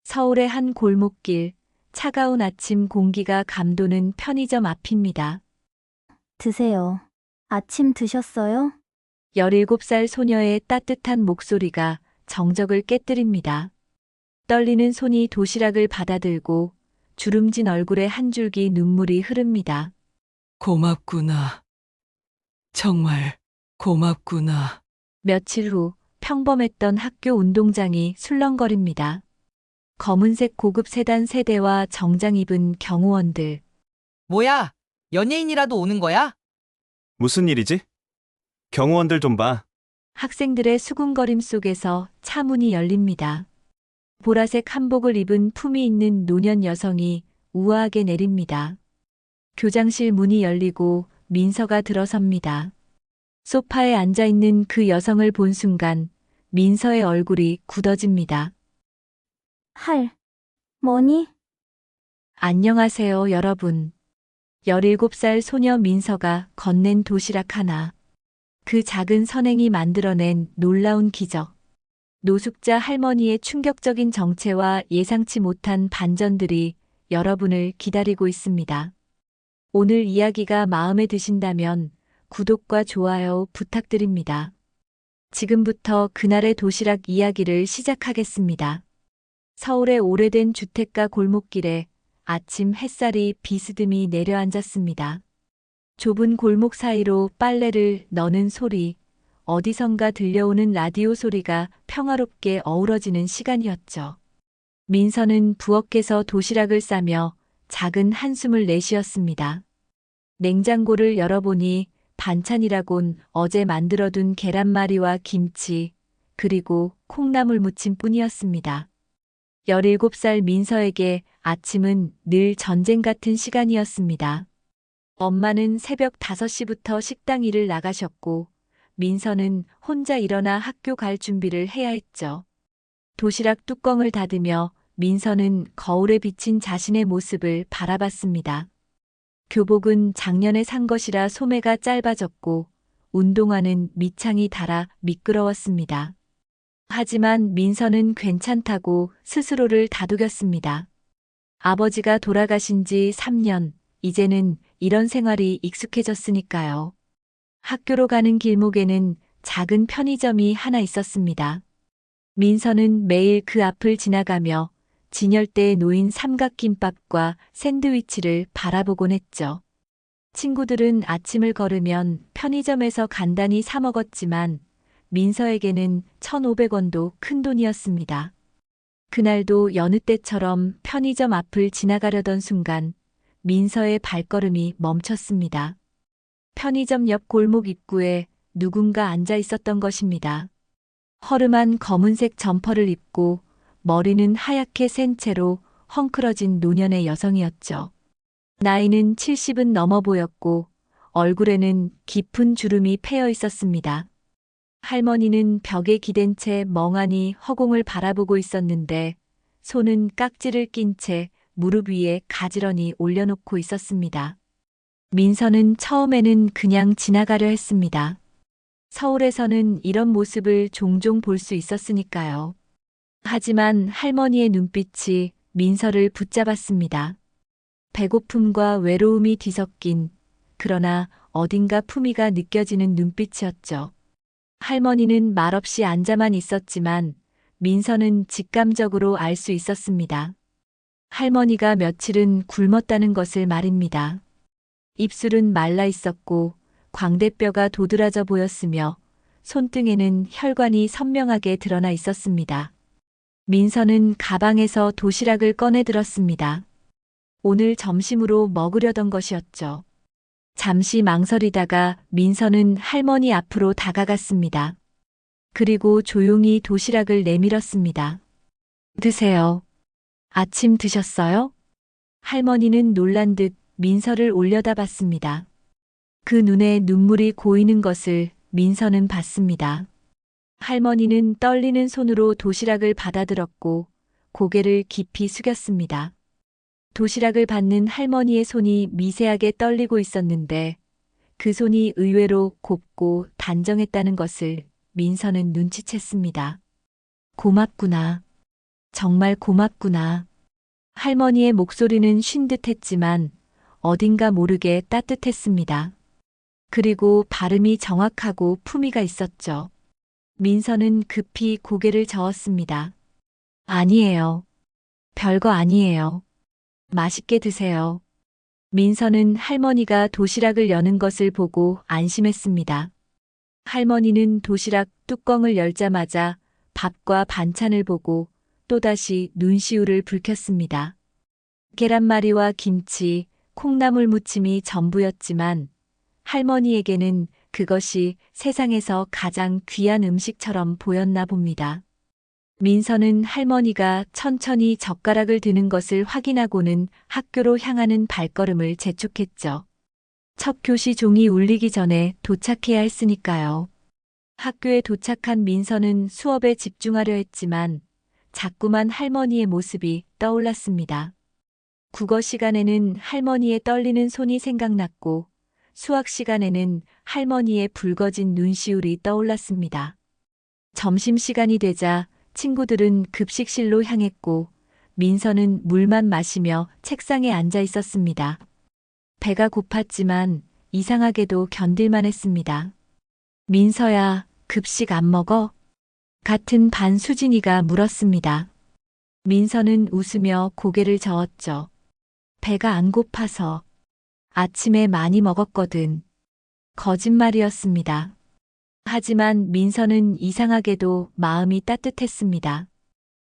서울의 한 골목길, 차가운 아침 공기가 감도는 편의점 앞입니다. 드세요. 아침 드셨어요? 17살 소녀의 따뜻한 목소리가 정적을 깨뜨립니다. 떨리는 손이 도시락을 받아들고 주름진 얼굴에 한 줄기 눈물이 흐릅니다. 고맙구나. 정말 고맙구나. 며칠 후 평범했던 학교 운동장이 술렁거립니다. 검은색 고급 세단 세대와 정장 입은 경호원들, 뭐야? 연예인이라도 오는 거야? 무슨 일이지? 경호원들 좀 봐. 학생들의 수군거림 속에서 차 문이 열립니다. 보라색 한복을 입은 품위 있는 노년 여성이 우아하게 내립니다. 교장실 문이 열리고 민서가 들어섭니다. 소파에 앉아 있는 그 여성을 본 순간 민서의 얼굴이 굳어집니다. 뭐니? 안녕하세요, 여러분. 17살 소녀 민서가 건넨 도시락 하나. 그 작은 선행이 만들어낸 놀라운 기적. 노숙자 할머니의 충격적인 정체와 예상치 못한 반전들이 여러분을 기다리고 있습니다. 오늘 이야기가 마음에 드신다면 구독과 좋아요 부탁드립니다. 지금부터 그날의 도시락 이야기를 시작하겠습니다. 서울의 오래된 주택가 골목길에 아침 햇살이 비스듬히 내려앉았습니다. 좁은 골목 사이로 빨래를 넣는 소리, 어디선가 들려오는 라디오 소리가 평화롭게 어우러지는 시간이었죠. 민서는 부엌에서 도시락을 싸며 작은 한숨을 내쉬었습니다. 냉장고를 열어보니 반찬이라곤 어제 만들어둔 계란말이와 김치, 그리고 콩나물 무침 뿐이었습니다. 17살 민서에게 아침은 늘 전쟁 같은 시간이었습니다. 엄마는 새벽 5시부터 식당 일을 나가셨고, 민서는 혼자 일어나 학교 갈 준비를 해야 했죠. 도시락 뚜껑을 닫으며 민서는 거울에 비친 자신의 모습을 바라봤습니다. 교복은 작년에 산 것이라 소매가 짧아졌고, 운동화는 밑창이 닳아 미끄러웠습니다. 하지만 민서는 괜찮다고 스스로를 다독였습니다. 아버지가 돌아가신 지 3년, 이제는 이런 생활이 익숙해졌으니까요. 학교로 가는 길목에는 작은 편의점이 하나 있었습니다. 민서는 매일 그 앞을 지나가며 진열대에 놓인 삼각김밥과 샌드위치를 바라보곤 했죠. 친구들은 아침을 걸으면 편의점에서 간단히 사 먹었지만 민서에게는 1,500원도 큰 돈이었습니다. 그날도 여느 때처럼 편의점 앞을 지나가려던 순간 민서의 발걸음이 멈췄습니다. 편의점 옆 골목 입구에 누군가 앉아 있었던 것입니다. 허름한 검은색 점퍼를 입고 머리는 하얗게 센 채로 헝클어진 노년의 여성이었죠. 나이는 70은 넘어 보였고 얼굴에는 깊은 주름이 패여 있었습니다. 할머니는 벽에 기댄 채 멍하니 허공을 바라보고 있었는데 손은 깍지를 낀 채 무릎 위에 가지런히 올려놓고 있었습니다. 민서는 처음에는 그냥 지나가려 했습니다. 서울에서는 이런 모습을 종종 볼 수 있었으니까요. 하지만 할머니의 눈빛이 민서를 붙잡았습니다. 배고픔과 외로움이 뒤섞인, 그러나 어딘가 품위가 느껴지는 눈빛이었죠. 할머니는 말없이 앉아만 있었지만 민서는 직감적으로 알 수 있었습니다. 할머니가 며칠은 굶었다는 것을 말입니다. 입술은 말라 있었고 광대뼈가 도드라져 보였으며 손등에는 혈관이 선명하게 드러나 있었습니다. 민서는 가방에서 도시락을 꺼내 들었습니다. 오늘 점심으로 먹으려던 것이었죠. 잠시 망설이다가 민서는 할머니 앞으로 다가갔습니다. 그리고 조용히 도시락을 내밀었습니다. 드세요. 아침 드셨어요? 할머니는 놀란 듯 민서를 올려다봤습니다. 그 눈에 눈물이 고이는 것을 민서는 봤습니다. 할머니는 떨리는 손으로 도시락을 받아들었고 고개를 깊이 숙였습니다. 도시락을 받는 할머니의 손이 미세하게 떨리고 있었는데 그 손이 의외로 곱고 단정했다는 것을 민서는 눈치챘습니다. 고맙구나. 정말 고맙구나. 할머니의 목소리는 쉰 듯했지만 어딘가 모르게 따뜻했습니다. 그리고 발음이 정확하고 품위가 있었죠. 민서는 급히 고개를 저었습니다. 아니에요. 별거 아니에요. 맛있게 드세요. 민서는 할머니가 도시락을 여는 것을 보고 안심했습니다. 할머니는 도시락 뚜껑을 열자마자 밥과 반찬을 보고 또다시 눈시울을 붉혔습니다. 계란말이와 김치, 콩나물 무침이 전부였지만 할머니에게는 그것이 세상에서 가장 귀한 음식처럼 보였나 봅니다. 민서는 할머니가 천천히 젓가락을 드는 것을 확인하고는 학교로 향하는 발걸음을 재촉했죠. 첫 교시 종이 울리기 전에 도착해야 했으니까요. 학교에 도착한 민서는 수업에 집중하려 했지만 자꾸만 할머니의 모습이 떠올랐습니다. 국어 시간에는 할머니의 떨리는 손이 생각났고 수학 시간에는 할머니의 붉어진 눈시울이 떠올랐습니다. 점심시간이 되자 친구들은 급식실로 향했고 민서는 물만 마시며 책상에 앉아 있었습니다. 배가 고팠지만 이상하게도 견딜만 했습니다. 민서야, 급식 안 먹어? 같은 반 수진이가 물었습니다. 민서는 웃으며 고개를 저었죠. 배가 안 고파서. 아침에 많이 먹었거든. 거짓말이었습니다. 하지만 민서는 이상하게도 마음이 따뜻했습니다.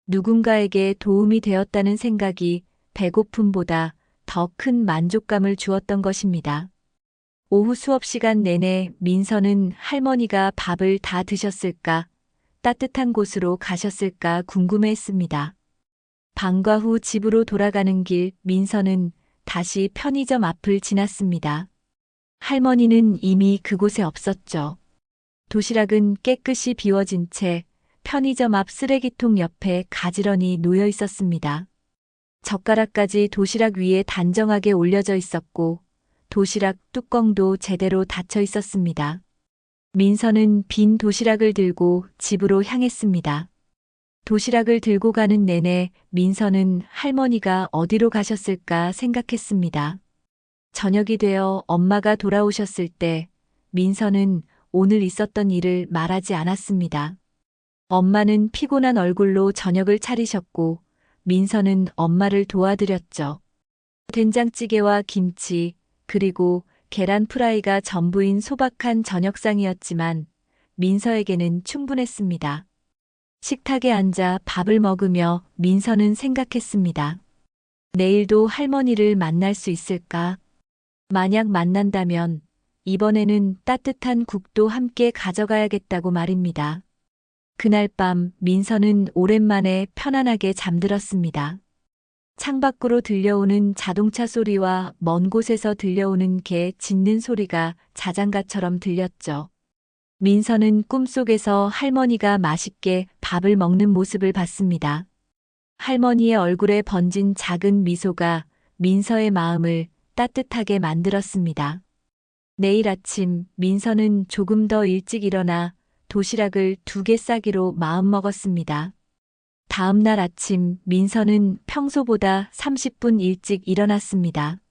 누군가에게 도움이 되었다는 생각이 배고픔보다 더 큰 만족감을 주었던 것입니다. 오후 수업 시간 내내 민서는 할머니가 밥을 다 드셨을까, 따뜻한 곳으로 가셨을까 궁금해했습니다. 방과 후 집으로 돌아가는 길 민서는 다시 편의점 앞을 지났습니다. 할머니는 이미 그곳에 없었죠. 도시락은 깨끗이 비워진 채 편의점 앞 쓰레기통 옆에 가지런히 놓여 있었습니다. 젓가락까지 도시락 위에 단정하게 올려져 있었고 도시락 뚜껑도 제대로 닫혀 있었습니다. 민서는 빈 도시락을 들고 집으로 향했습니다. 도시락을 들고 가는 내내 민서는 할머니가 어디로 가셨을까 생각했습니다. 저녁이 되어 엄마가 돌아오셨을 때 민서는 오늘 있었던 일을 말하지 않았습니다. 엄마는 피곤한 얼굴로 저녁을 차리셨고 민서는 엄마를 도와드렸죠. 된장찌개와 김치, 그리고 계란 프라이가 전부인 소박한 저녁상이었지만 민서에게는 충분했습니다. 식탁에 앉아 밥을 먹으며 민서는 생각했습니다. 내일도 할머니를 만날 수 있을까? 만약 만난다면 이번에는 따뜻한 국도 함께 가져가야겠다고 말입니다. 그날 밤 민서는 오랜만에 편안하게 잠들었습니다. 창밖으로 들려오는 자동차 소리와 먼 곳에서 들려오는 개 짖는 소리가 자장가처럼 들렸죠. 민서는 꿈속에서 할머니가 맛있게 밥을 먹는 모습을 봤습니다. 할머니의 얼굴에 번진 작은 미소가 민서의 마음을 따뜻하게 만들었습니다. 내일 아침 민서는 조금 더 일찍 일어나 도시락을 2개 싸기로 마음먹었습니다. 다음 날 아침 민서는 평소보다 30분 일찍 일어났습니다.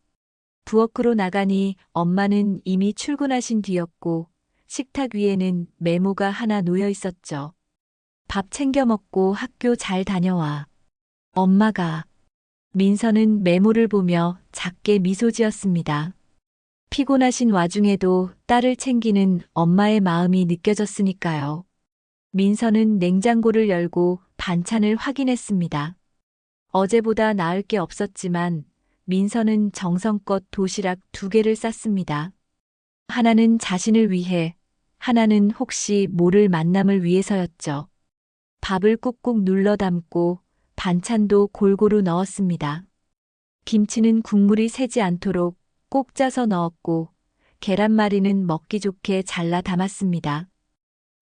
부엌으로 나가니 엄마는 이미 출근하신 뒤였고 식탁 위에는 메모가 하나 놓여 있었죠. 밥 챙겨 먹고 학교 잘 다녀와. 엄마가. 민서는 메모를 보며 작게 미소 지었습니다. 피곤하신 와중에도 딸을 챙기는 엄마의 마음이 느껴졌으니까요. 민서는 냉장고를 열고 반찬을 확인했습니다. 어제보다 나을 게 없었지만 민서는 정성껏 도시락 2개를 쌌습니다. 하나는 자신을 위해, 하나는 혹시 모를 만남을 위해서였죠. 밥을 꾹꾹 눌러 담고 반찬도 골고루 넣었습니다. 김치는 국물이 새지 않도록 꼭 짜서 넣었고 계란말이는 먹기 좋게 잘라 담았습니다.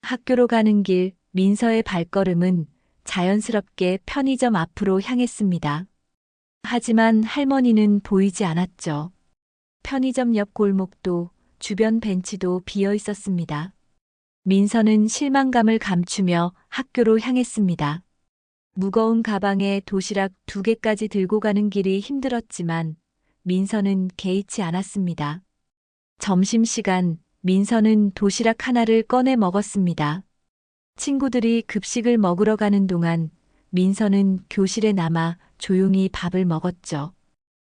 학교로 가는 길 민서의 발걸음은 자연스럽게 편의점 앞으로 향했습니다. 하지만 할머니는 보이지 않았죠. 편의점 옆 골목도 주변 벤치도 비어 있었습니다. 민서는 실망감을 감추며 학교로 향했습니다. 무거운 가방에 도시락 2개까지 들고 가는 길이 힘들었지만 민서는 개의치 않았습니다. 점심시간 민서는 도시락 하나를 꺼내 먹었습니다. 친구들이 급식을 먹으러 가는 동안 민서는 교실에 남아 조용히 밥을 먹었죠.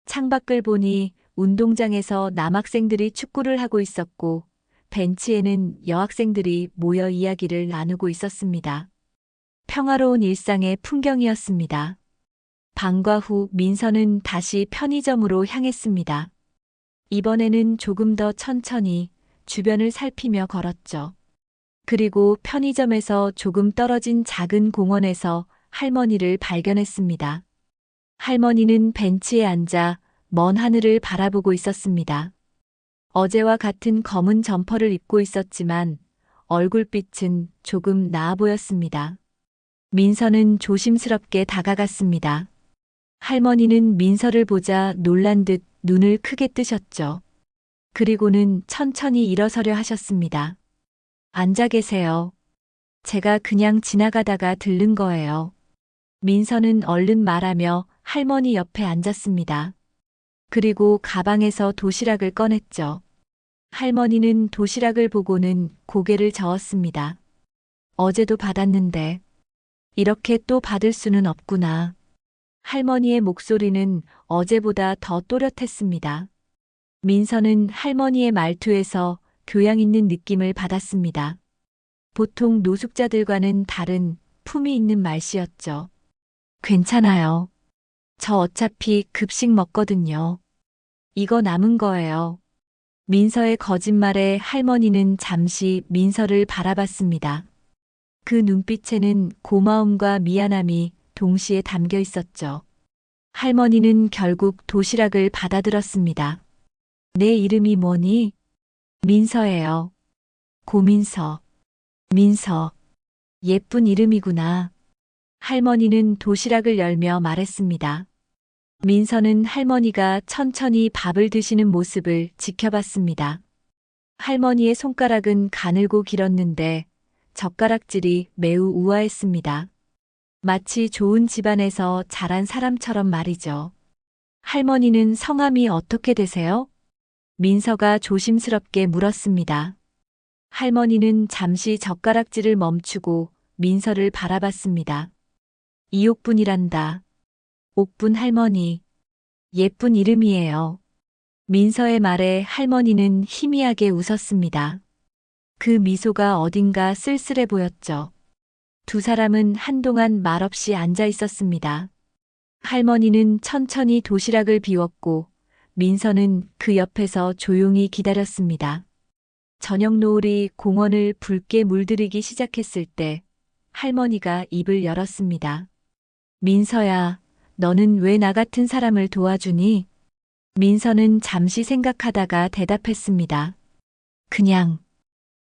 창밖을 보니 운동장에서 남학생들이 축구를 하고 있었고 벤치에는 여학생들이 모여 이야기를 나누고 있었습니다. 평화로운 일상의 풍경이었습니다. 방과 후 민서는 다시 편의점으로 향했습니다. 이번에는 조금 더 천천히 주변을 살피며 걸었죠. 그리고 편의점에서 조금 떨어진 작은 공원에서 할머니를 발견했습니다. 할머니는 벤치에 앉아 먼 하늘을 바라보고 있었습니다. 어제와 같은 검은 점퍼를 입고 있었지만 얼굴빛은 조금 나아 보였습니다. 민서는 조심스럽게 다가갔습니다. 할머니는 민서를 보자 놀란 듯 눈을 크게 뜨셨죠. 그리고는 천천히 일어서려 하셨습니다. 앉아 계세요. 제가 그냥 지나가다가 들른 거예요. 민서는 얼른 말하며 할머니 옆에 앉았습니다. 그리고 가방에서 도시락을 꺼냈죠. 할머니는 도시락을 보고는 고개를 저었습니다. 어제도 받았는데 이렇게 또 받을 수는 없구나. 할머니의 목소리는 어제보다 더 또렷했습니다. 민서는 할머니의 말투에서 교양 있는 느낌을 받았습니다. 보통 노숙자들과는 다른 품이 있는 말씨였죠. 괜찮아요. 저 어차피 급식 먹거든요. 이거 남은 거예요. 민서의 거짓말에 할머니는 잠시 민서를 바라봤습니다. 그 눈빛에는 고마움과 미안함이 동시에 담겨 있었죠. 할머니는 결국 도시락을 받아들었습니다. 내 이름이 뭐니? 민서예요. 고민서. 민서. 예쁜 이름이구나. 할머니는 도시락을 열며 말했습니다. 민서는 할머니가 천천히 밥을 드시는 모습을 지켜봤습니다. 할머니의 손가락은 가늘고 길었는데 젓가락질이 매우 우아했습니다. 마치 좋은 집안에서 자란 사람처럼 말이죠. 할머니는 성함이 어떻게 되세요? 민서가 조심스럽게 물었습니다. 할머니는 잠시 젓가락질을 멈추고 민서를 바라봤습니다. 이옥분이란다. 옥분 할머니. 예쁜 이름이에요. 민서의 말에 할머니는 희미하게 웃었습니다. 그 미소가 어딘가 쓸쓸해 보였죠. 두 사람은 한동안 말없이 앉아 있었습니다. 할머니는 천천히 도시락을 비웠고 민서는 그 옆에서 조용히 기다렸습니다. 저녁 노을이 공원을 붉게 물들이기 시작했을 때 할머니가 입을 열었습니다. 민서야, 너는 왜 나 같은 사람을 도와주니? 민서는 잠시 생각하다가 대답했습니다. 그냥,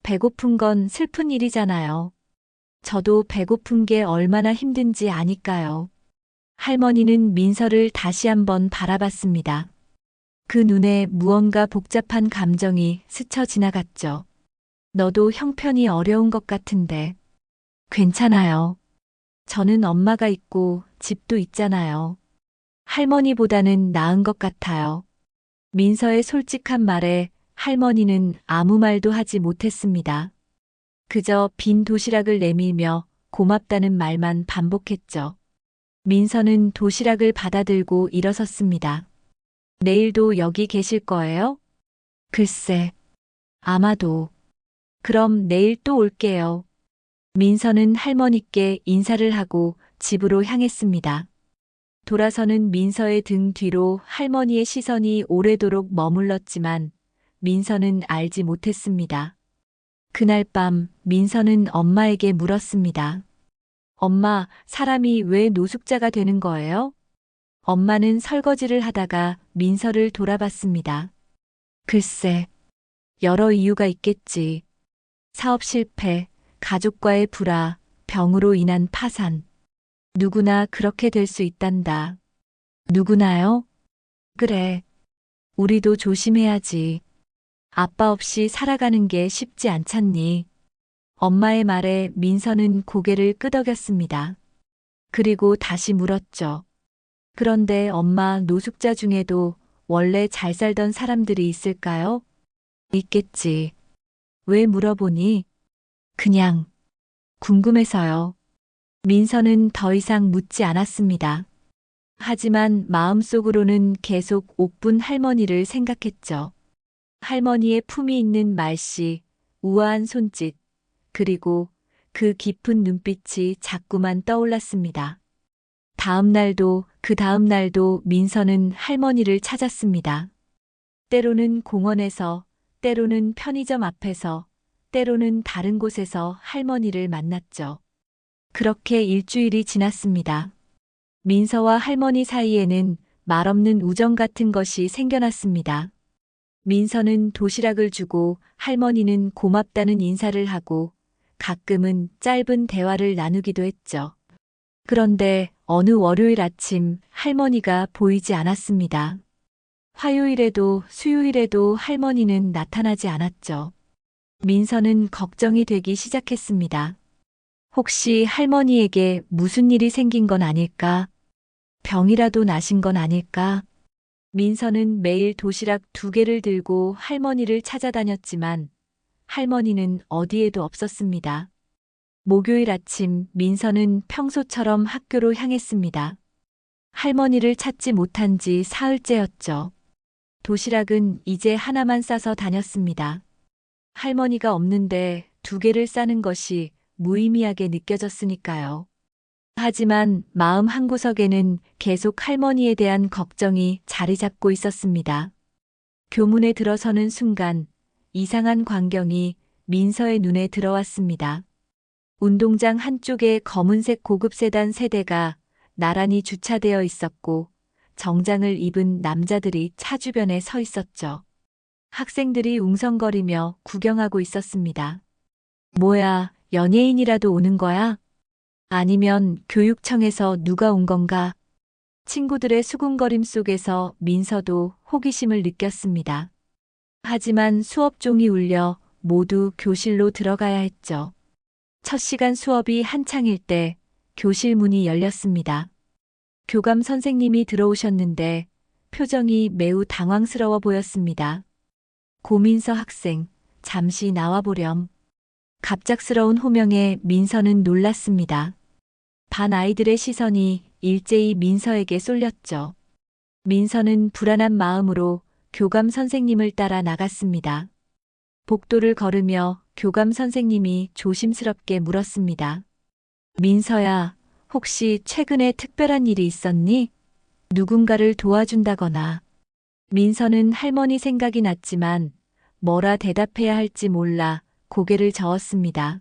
배고픈 건 슬픈 일이잖아요. 저도 배고픈 게 얼마나 힘든지 아니까요. 할머니는 민서를 다시 한번 바라봤습니다. 그 눈에 무언가 복잡한 감정이 스쳐 지나갔죠. 너도 형편이 어려운 것 같은데. 괜찮아요. 저는 엄마가 있고 집도 있잖아요. 할머니보다는 나은 것 같아요. 민서의 솔직한 말에 할머니는 아무 말도 하지 못했습니다. 그저 빈 도시락을 내밀며 고맙다는 말만 반복했죠. 민서는 도시락을 받아들고 일어섰습니다. 내일도 여기 계실 거예요? 글쎄, 아마도. 그럼 내일 또 올게요. 민서는 할머니께 인사를 하고 집으로 향했습니다. 돌아서는 민서의 등 뒤로 할머니의 시선이 오래도록 머물렀지만 민서는 알지 못했습니다. 그날 밤 민서는 엄마에게 물었습니다. 엄마, 사람이 왜 노숙자가 되는 거예요? 엄마는 설거지를 하다가 민서를 돌아봤습니다. 글쎄, 여러 이유가 있겠지. 사업 실패, 가족과의 불화, 병으로 인한 파산. 누구나 그렇게 될 수 있단다. 누구나요? 그래. 우리도 조심해야지. 아빠 없이 살아가는 게 쉽지 않잖니. 엄마의 말에 민서는 고개를 끄덕였습니다. 그리고 다시 물었죠. 그런데 엄마, 노숙자 중에도 원래 잘 살던 사람들이 있을까요? 있겠지. 왜 물어보니? 그냥 궁금해서요. 민서는 더 이상 묻지 않았습니다. 하지만 마음속으로는 계속 옥분 할머니를 생각했죠. 할머니의 품이 있는 말씨, 우아한 손짓, 그리고 그 깊은 눈빛이 자꾸만 떠올랐습니다. 다음 날도 그 다음 날도 민서는 할머니를 찾았습니다. 때로는 공원에서, 때로는 편의점 앞에서, 때로는 다른 곳에서 할머니를 만났죠. 그렇게 일주일이 지났습니다. 민서와 할머니 사이에는 말없는 우정 같은 것이 생겨났습니다. 민서는 도시락을 주고 할머니는 고맙다는 인사를 하고 가끔은 짧은 대화를 나누기도 했죠. 그런데 어느 월요일 아침 할머니가 보이지 않았습니다. 화요일에도 수요일에도 할머니는 나타나지 않았죠. 민서는 걱정이 되기 시작했습니다. 혹시 할머니에게 무슨 일이 생긴 건 아닐까? 병이라도 나신 건 아닐까? 민서는 매일 도시락 2개를 들고 할머니를 찾아다녔지만 할머니는 어디에도 없었습니다. 목요일 아침 민서는 평소처럼 학교로 향했습니다. 할머니를 찾지 못한 지 사흘째였죠. 도시락은 이제 하나만 싸서 다녔습니다. 할머니가 없는데 2개를 싸는 것이 무의미하게 느껴졌으니까요. 하지만 마음 한구석에는 계속 할머니에 대한 걱정이 자리 잡고 있었습니다. 교문에 들어서는 순간 이상한 광경이 민서의 눈에 들어왔습니다. 운동장 한쪽에 검은색 고급 세단 3대가 나란히 주차되어 있었고 정장을 입은 남자들이 차 주변에 서 있었죠. 학생들이 웅성거리며 구경하고 있었습니다. 뭐야, 연예인이라도 오는 거야? 아니면 교육청에서 누가 온 건가? 친구들의 수군거림 속에서 민서도 호기심을 느꼈습니다. 하지만 수업 종이 울려 모두 교실로 들어가야 했죠. 첫 시간 수업이 한창일 때 교실 문이 열렸습니다. 교감 선생님이 들어오셨는데 표정이 매우 당황스러워 보였습니다. 고민서 학생, 잠시 나와보렴. 갑작스러운 호명에 민서는 놀랐습니다. 반 아이들의 시선이 일제히 민서에게 쏠렸죠. 민서는 불안한 마음으로 교감 선생님을 따라 나갔습니다. 복도를 걸으며 교감 선생님이 조심스럽게 물었습니다. 민서야, 혹시 최근에 특별한 일이 있었니? 누군가를 도와준다거나. 민서는 할머니 생각이 났지만 뭐라 대답해야 할지 몰라 고개를 저었습니다.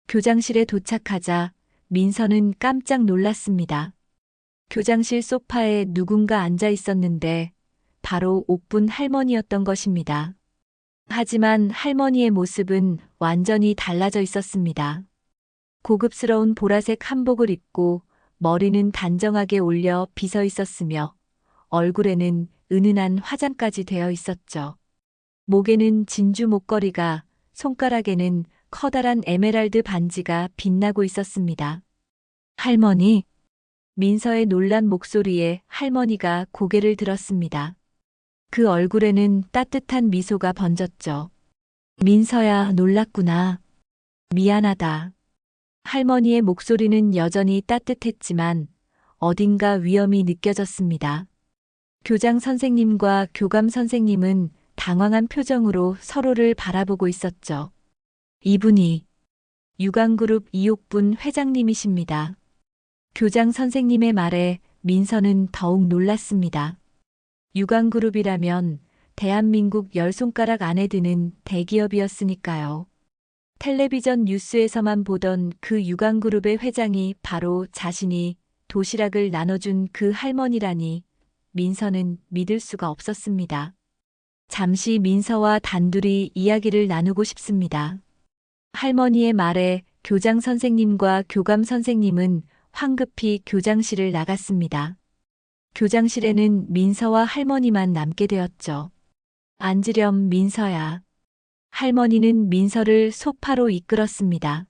교장실에 도착하자 민서는 깜짝 놀랐습니다. 교장실 소파에 누군가 앉아 있었는데 바로 옥분 할머니였던 것입니다. 하지만 할머니의 모습은 완전히 달라져 있었습니다. 고급스러운 보라색 한복을 입고 머리는 단정하게 올려 빗어 있었으며 얼굴에는 은은한 화장까지 되어 있었죠. 목에는 진주 목걸이가, 손가락에는 커다란 에메랄드 반지가 빛나고 있었습니다. 할머니. 민서의 놀란 목소리에 할머니가 고개를 들었습니다. 그 얼굴에는 따뜻한 미소가 번졌죠. 민서야, 놀랐구나. 미안하다. 할머니의 목소리는 여전히 따뜻했지만 어딘가 위험이 느껴졌습니다. 교장 선생님과 교감 선생님은 당황한 표정으로 서로를 바라보고 있었죠. 이분이 유관그룹 이옥분 회장님이십니다. 교장 선생님의 말에 민서는 더욱 놀랐습니다. 유관그룹이라면 대한민국 10손가락 안에 드는 대기업이었으니까요. 텔레비전 뉴스에서만 보던 그 유관그룹의 회장이 바로 자신이 도시락을 나눠준 그 할머니라니 민서는 믿을 수가 없었습니다. 잠시 민서와 단둘이 이야기를 나누고 싶습니다. 할머니의 말에 교장 선생님과 교감 선생님은 황급히 교장실을 나갔습니다. 교장실에는 민서와 할머니만 남게 되었죠. 앉으렴, 민서야. 할머니는 민서를 소파로 이끌었습니다.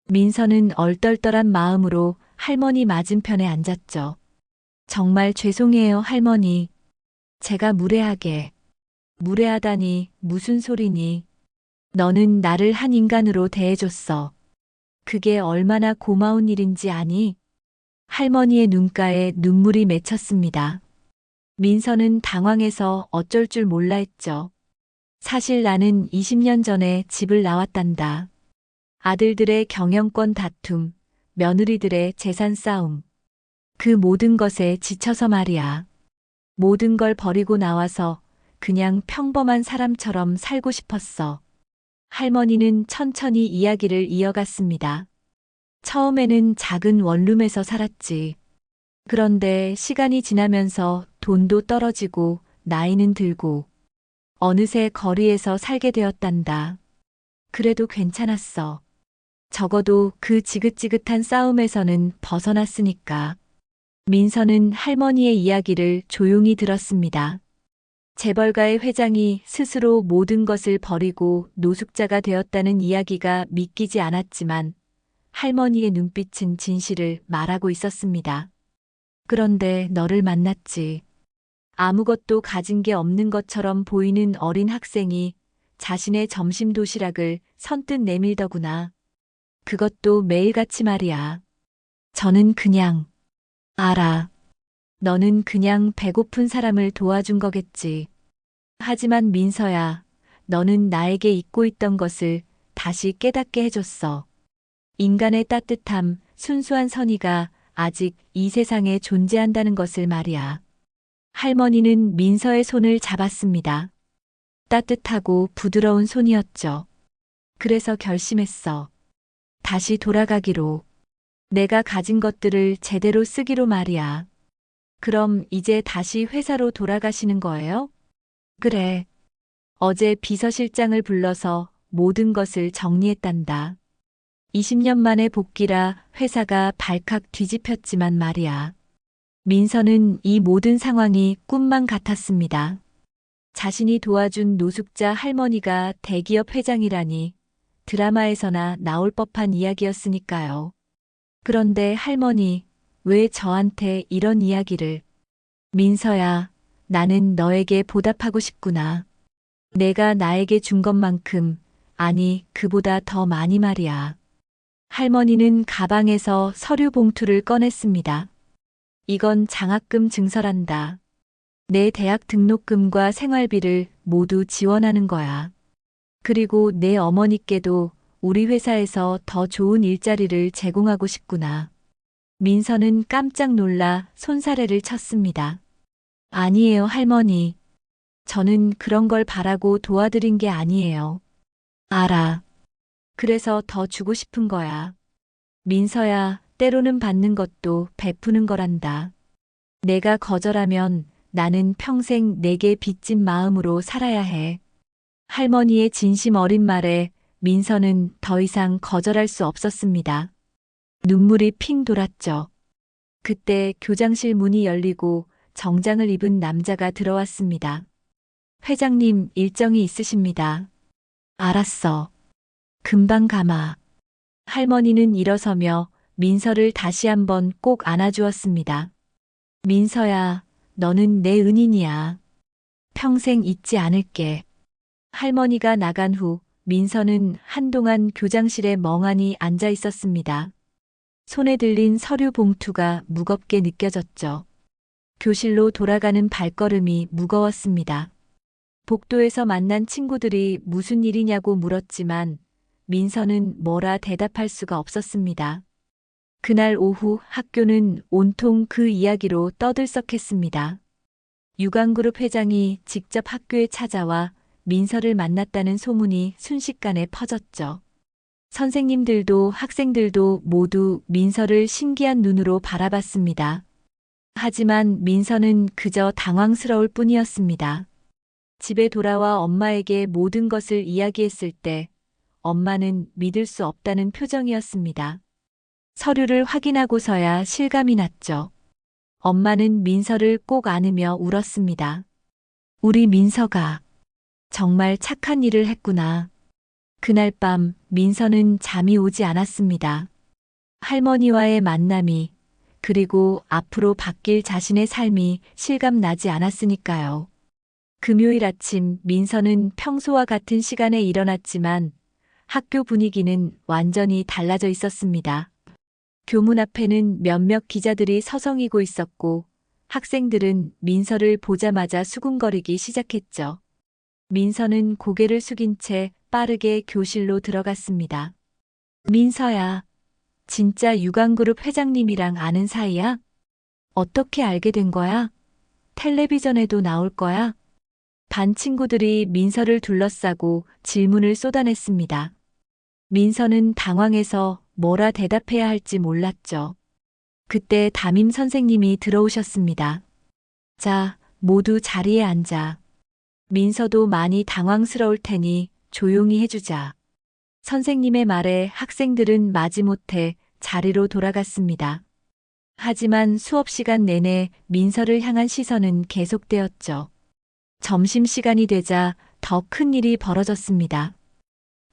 민서는 얼떨떨한 마음으로 할머니 맞은편에 앉았죠. 정말 죄송해요, 할머니. 제가 무례하다니 무슨 소리니? 너는 나를 한 인간으로 대해줬어. 그게 얼마나 고마운 일인지 아니? 할머니의 눈가에 눈물이 맺혔습니다. 민서는 당황해서 어쩔 줄 몰라 했죠. 사실 나는 20년 전에 집을 나왔단다. 아들들의 경영권 다툼, 며느리들의 재산 싸움. 그 모든 것에 지쳐서 말이야. 모든 걸 버리고 나와서 그냥 평범한 사람처럼 살고 싶었어. 할머니는 천천히 이야기를 이어갔습니다. 처음에는 작은 원룸에서 살았지. 그런데 시간이 지나면서 돈도 떨어지고 나이는 들고 어느새 거리에서 살게 되었단다. 그래도 괜찮았어. 적어도 그 지긋지긋한 싸움에서는 벗어났으니까. 민서는 할머니의 이야기를 조용히 들었습니다. 재벌가의 회장이 스스로 모든 것을 버리고 노숙자가 되었다는 이야기가 믿기지 않았지만 할머니의 눈빛은 진실을 말하고 있었습니다. 그런데 너를 만났지. 아무것도 가진 게 없는 것처럼 보이는 어린 학생이 자신의 점심 도시락을 선뜻 내밀더구나. 그것도 매일같이 말이야. 저는 그냥 알아. 너는 그냥 배고픈 사람을 도와준 거겠지. 하지만 민서야, 너는 나에게 잊고 있던 것을 다시 깨닫게 해줬어. 인간의 따뜻함, 순수한 선의가 아직 이 세상에 존재한다는 것을 말이야. 할머니는 민서의 손을 잡았습니다. 따뜻하고 부드러운 손이었죠. 그래서 결심했어. 다시 돌아가기로. 내가 가진 것들을 제대로 쓰기로 말이야. 그럼 이제 다시 회사로 돌아가시는 거예요? 그래. 어제 비서실장을 불러서 모든 것을 정리했단다. 20년 만에 복귀라 회사가 발칵 뒤집혔지만 말이야. 민서는 이 모든 상황이 꿈만 같았습니다. 자신이 도와준 노숙자 할머니가 대기업 회장이라니 드라마에서나 나올 법한 이야기였으니까요. 그런데 할머니, 왜 저한테 이런 이야기를? 민서야, 나는 너에게 보답하고 싶구나. 내가 나에게 준 것만큼, 아니, 그보다 더 많이 말이야. 할머니는 가방에서 서류 봉투를 꺼냈습니다. 이건 장학금 증서란다. 내 대학 등록금과 생활비를 모두 지원하는 거야. 그리고 내 어머니께도 우리 회사에서 더 좋은 일자리를 제공하고 싶구나. 민서는 깜짝 놀라 손사래를 쳤습니다. 아니에요, 할머니. 저는 그런 걸 바라고 도와드린 게 아니에요. 알아. 그래서 더 주고 싶은 거야. 민서야, 때로는 받는 것도 베푸는 거란다. 내가 거절하면 나는 평생 내게 빚진 마음으로 살아야 해. 할머니의 진심 어린 말에 민서는 더 이상 거절할 수 없었습니다. 눈물이 핑 돌았죠. 그때 교장실 문이 열리고 정장을 입은 남자가 들어왔습니다. 회장님, 일정이 있으십니다. 알았어. 금방 가마. 할머니는 일어서며 민서를 다시 한번 꼭 안아주었습니다. 민서야, 너는 내 은인이야. 평생 잊지 않을게. 할머니가 나간 후 민서는 한동안 교장실에 멍하니 앉아 있었습니다. 손에 들린 서류 봉투가 무겁게 느껴졌죠. 교실로 돌아가는 발걸음이 무거웠습니다. 복도에서 만난 친구들이 무슨 일이냐고 물었지만 민서는 뭐라 대답할 수가 없었습니다. 그날 오후 학교는 온통 그 이야기로 떠들썩했습니다. 유광그룹 회장이 직접 학교에 찾아와 민서를 만났다는 소문이 순식간에 퍼졌죠. 선생님들도 학생들도 모두 민서를 신기한 눈으로 바라봤습니다. 하지만 민서는 그저 당황스러울 뿐이었습니다. 집에 돌아와 엄마에게 모든 것을 이야기했을 때 엄마는 믿을 수 없다는 표정이었습니다. 서류를 확인하고서야 실감이 났죠. 엄마는 민서를 꼭 안으며 울었습니다. 우리 민서가 정말 착한 일을 했구나. 그날 밤 민서는 잠이 오지 않았습니다. 할머니와의 만남이, 그리고 앞으로 바뀔 자신의 삶이 실감나지 않았으니까요. 금요일 아침 민서는 평소와 같은 시간에 일어났지만 학교 분위기는 완전히 달라져 있었습니다. 교문 앞에는 몇몇 기자들이 서성이고 있었고 학생들은 민서를 보자마자 수군거리기 시작했죠. 민서는 고개를 숙인 채 빠르게 교실로 들어갔습니다. 민서야, 진짜 유관그룹 회장님이랑 아는 사이야? 어떻게 알게 된 거야? 텔레비전에도 나올 거야? 반 친구들이 민서를 둘러싸고 질문을 쏟아냈습니다. 민서는 당황해서 뭐라 대답해야 할지 몰랐죠. 그때 담임 선생님이 들어오셨습니다. 자, 모두 자리에 앉아. 민서도 많이 당황스러울 테니 조용히 해주자. 선생님의 말에 학생들은 마지못해 자리로 돌아갔습니다. 하지만 수업 시간 내내 민서를 향한 시선은 계속되었죠. 점심시간이 되자 더 큰 일이 벌어졌습니다.